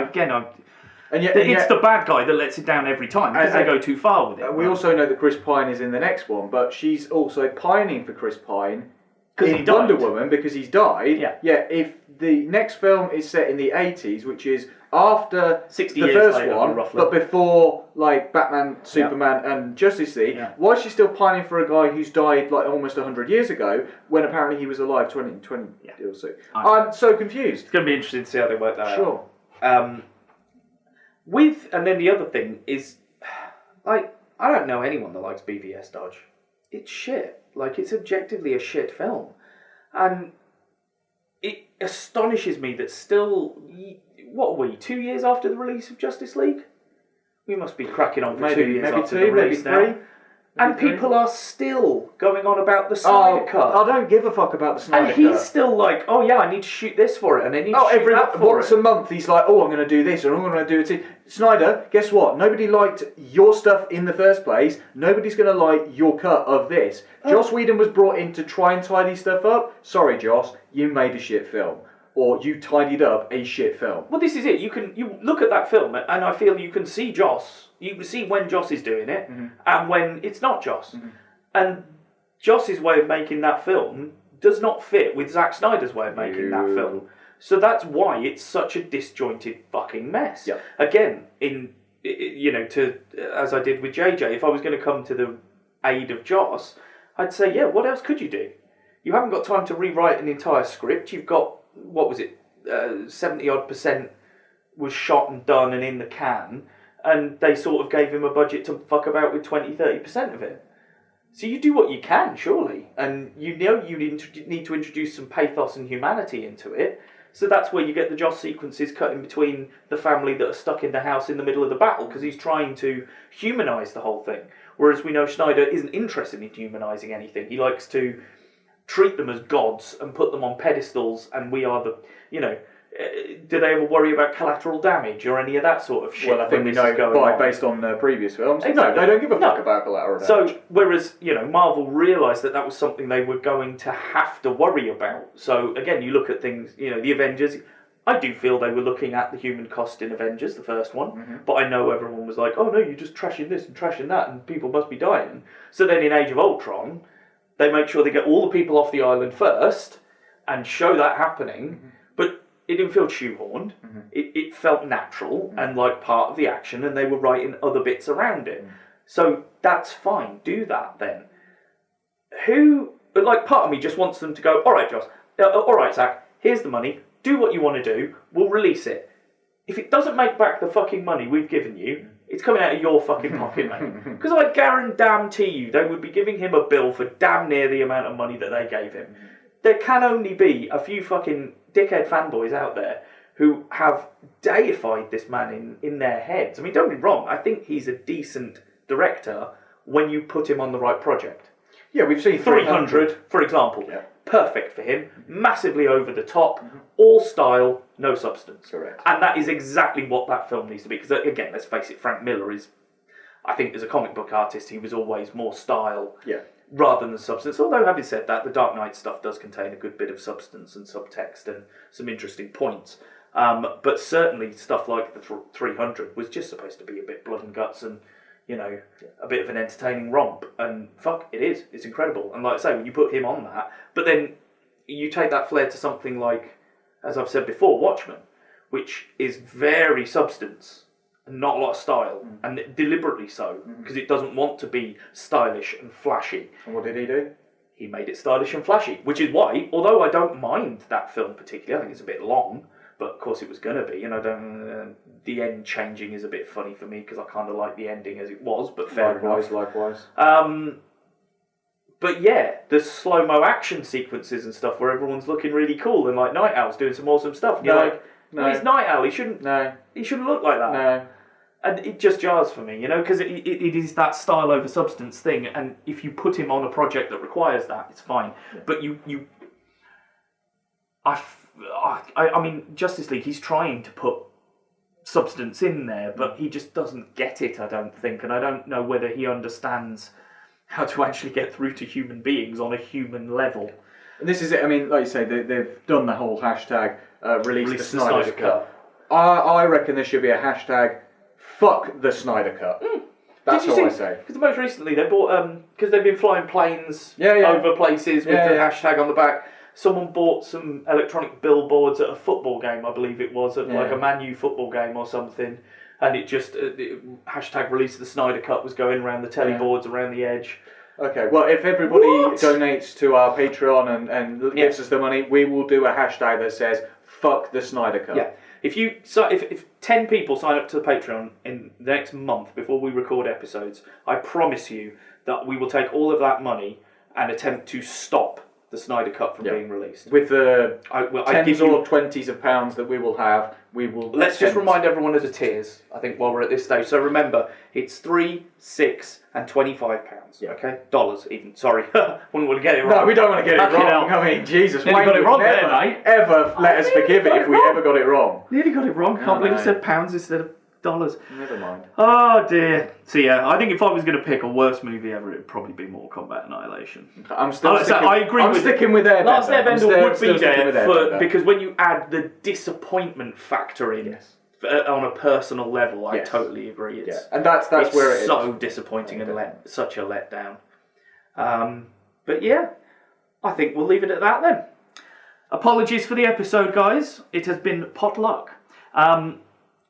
It's the bad guy that lets it down every time because they go too far with it. We also know that Chris Pine is in the next one, but she's also pining for Chris Pine in Wonder Woman because he's died. Yeah. If the next film is set in the 80s, which is after 60 the years first later, one, roughly. but before like Batman, Superman, and Justice League, why is she still pining for a guy who's died like almost 100 years ago when apparently he was alive 20 or so? I'm so confused. It's going to be interesting to see how they work that out. Sure. And then the other thing is, like, I don't know anyone that likes BVS Dodge. It's shit. Like, it's objectively a shit film. And it astonishes me that still, what are we, 2 years after the release of Justice League? We must be cracking on for 2 years after the release now. And people are still going on about the Snyder Cut. I don't give a fuck about the Snyder Cut. And he's still like, oh yeah, I need to shoot this for it, and I need to shoot that for once a month he's like, oh, I'm going to do this, and I'm going to do it. Snyder, guess what? Nobody liked your stuff in the first place. Nobody's going to like your cut of this. Joss Whedon was brought in to try and tidy stuff up. Sorry, Joss, you made a shit film. Or you tidied up a shit film. Well, this is it. You look at that film, and I feel you can see Joss. You can see when Joss is doing it, and when it's not Joss. Mm-hmm. And Joss's way of making that film does not fit with Zack Snyder's way of making that film. So that's why it's such a disjointed fucking mess. Yeah. Again, as I did with JJ, if I was going to come to the aid of Joss, I'd say, yeah, what else could you do? You haven't got time to rewrite an entire script. You've got, 70-odd% was shot and done and in the can, and they sort of gave him a budget to fuck about with 20-30% of it. So you do what you can, surely, and you know you need to introduce some pathos and humanity into it, So that's where you get the Joss sequences cutting between the family that are stuck in the house in the middle of the battle, because he's trying to humanise the whole thing. Whereas we know Schneider isn't interested in humanising anything. He likes to treat them as gods and put them on pedestals, and we are the, do they ever worry about collateral damage or any of that sort of shit? Well, I think we know, based on previous films, no, they don't give a fuck about collateral damage. So, whereas, Marvel realised that was something they were going to have to worry about. So, again, you look at things, the Avengers, I do feel they were looking at the human cost in Avengers, the first one, but I know everyone was like, oh no, you're just trashing this and trashing that, and people must be dying. So then in Age of Ultron, they make sure they get all the people off the island first, and show that happening, but it didn't feel shoehorned. It felt natural and like part of the action, and they were writing other bits around it. So that's fine. Do that then. Part of me just wants them to go, all right, Joss, all right, Zach, here's the money. Do what you want to do. We'll release it. If it doesn't make back the fucking money we've given you, it's coming out of your fucking pocket, mate. Because I guarantee you, they would be giving him a bill for damn near the amount of money that they gave him. There can only be a few fucking dickhead fanboys out there who have deified this man in their heads. I mean, don't be wrong, I think he's a decent director when you put him on the right project. Yeah, we've seen 300, for example. Yeah. Perfect for him, massively over the top, all style, no substance. Correct. And that is exactly what that film needs to be. Because, again, let's face it, Frank Miller is, I think, as a comic book artist, he was always more style rather than substance. Although, having said that, the Dark Knight stuff does contain a good bit of substance and subtext and some interesting points. But certainly stuff like the 300 was just supposed to be a bit blood and guts and, a bit of an entertaining romp. And fuck, it is. It's incredible. And like I say, when you put him on that, but then you take that flair to something like, as I've said before, Watchmen, which is very substance and not a lot of style, and deliberately so, because it doesn't want to be stylish and flashy. And what did he do? He made it stylish and flashy, which is why, although I don't mind that film particularly, I think it's a bit long, but of course it was going to be, the end changing is a bit funny for me, because I kind of like the ending as it was, but fair enough. Likewise. But yeah, the slow-mo action sequences and stuff where everyone's looking really cool, and like Night Owl's doing some awesome stuff, and you're like, well, he's Night Owl, he shouldn't look like that. No. And it just jars for me, because it is that style over substance thing, and if you put him on a project that requires that, it's fine. But I mean, Justice League, he's trying to put substance in there, but he just doesn't get it, I don't think, and I don't know whether he understands how to actually get through to human beings on a human level. And this is it, I mean, like you say, they've done the whole hashtag, release the Snyder Cut. I reckon there should be a hashtag, fuck the Snyder Cut. That's all I say. Because most recently they bought, because they've been flying planes over places with the hashtag on the back. Someone bought some electronic billboards at a football game, I believe it was, at like a Man U football game or something. And it just, hashtag release the Snyder Cut was going around the telly boards, around the edge. Okay, well, if everybody donates to our Patreon and gives us the money, we will do a hashtag that says, fuck the Snyder Cut. Yeah. If 10 people sign up to the Patreon in the next month before we record episodes, I promise you that we will take all of that money and attempt to stop the Snyder Cut from being released. With the tens or 20s of pounds that we will have, we will... Let's just remind everyone of the tiers, I think, while we're at this stage. So remember, it's £3, £6 and £25. Okay? Dollars, even. Sorry. Wouldn't want to get it wrong. No, we don't want to get it wrong. I mean, Jesus. Nearly got it wrong there, mate. Ever let us forgive it if we ever got it wrong. Nearly got it wrong. Can't believe I said pounds instead of dollars. Never mind. Oh dear. So yeah, I think if I was going to pick a worst movie ever, it would probably be Mortal Kombat Annihilation. I'm sticking with Airbender. Last Airbender would be there because when you add the disappointment factor in on a personal level, I totally agree. And that's where it is. So disappointing and such a letdown. But yeah, I think we'll leave it at that then. Apologies for the episode, guys. It has been potluck.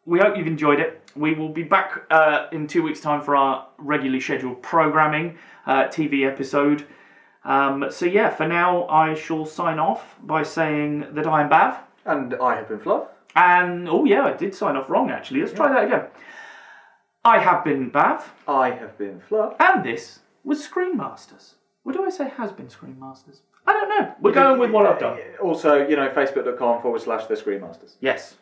We hope you've enjoyed it. We will be back in 2 weeks' time for our regularly scheduled programming TV episode. So yeah, for now I shall sign off by saying that I am Bav. And I have been Fluff. And, oh yeah, I did sign off wrong actually. Let's try that again. I have been Bav. I have been Fluff. And this was Screen Masters. What do I say has been Screen Masters? I don't know. We're going with what I've done. Also, Facebook.com/The Screenmasters. Yes.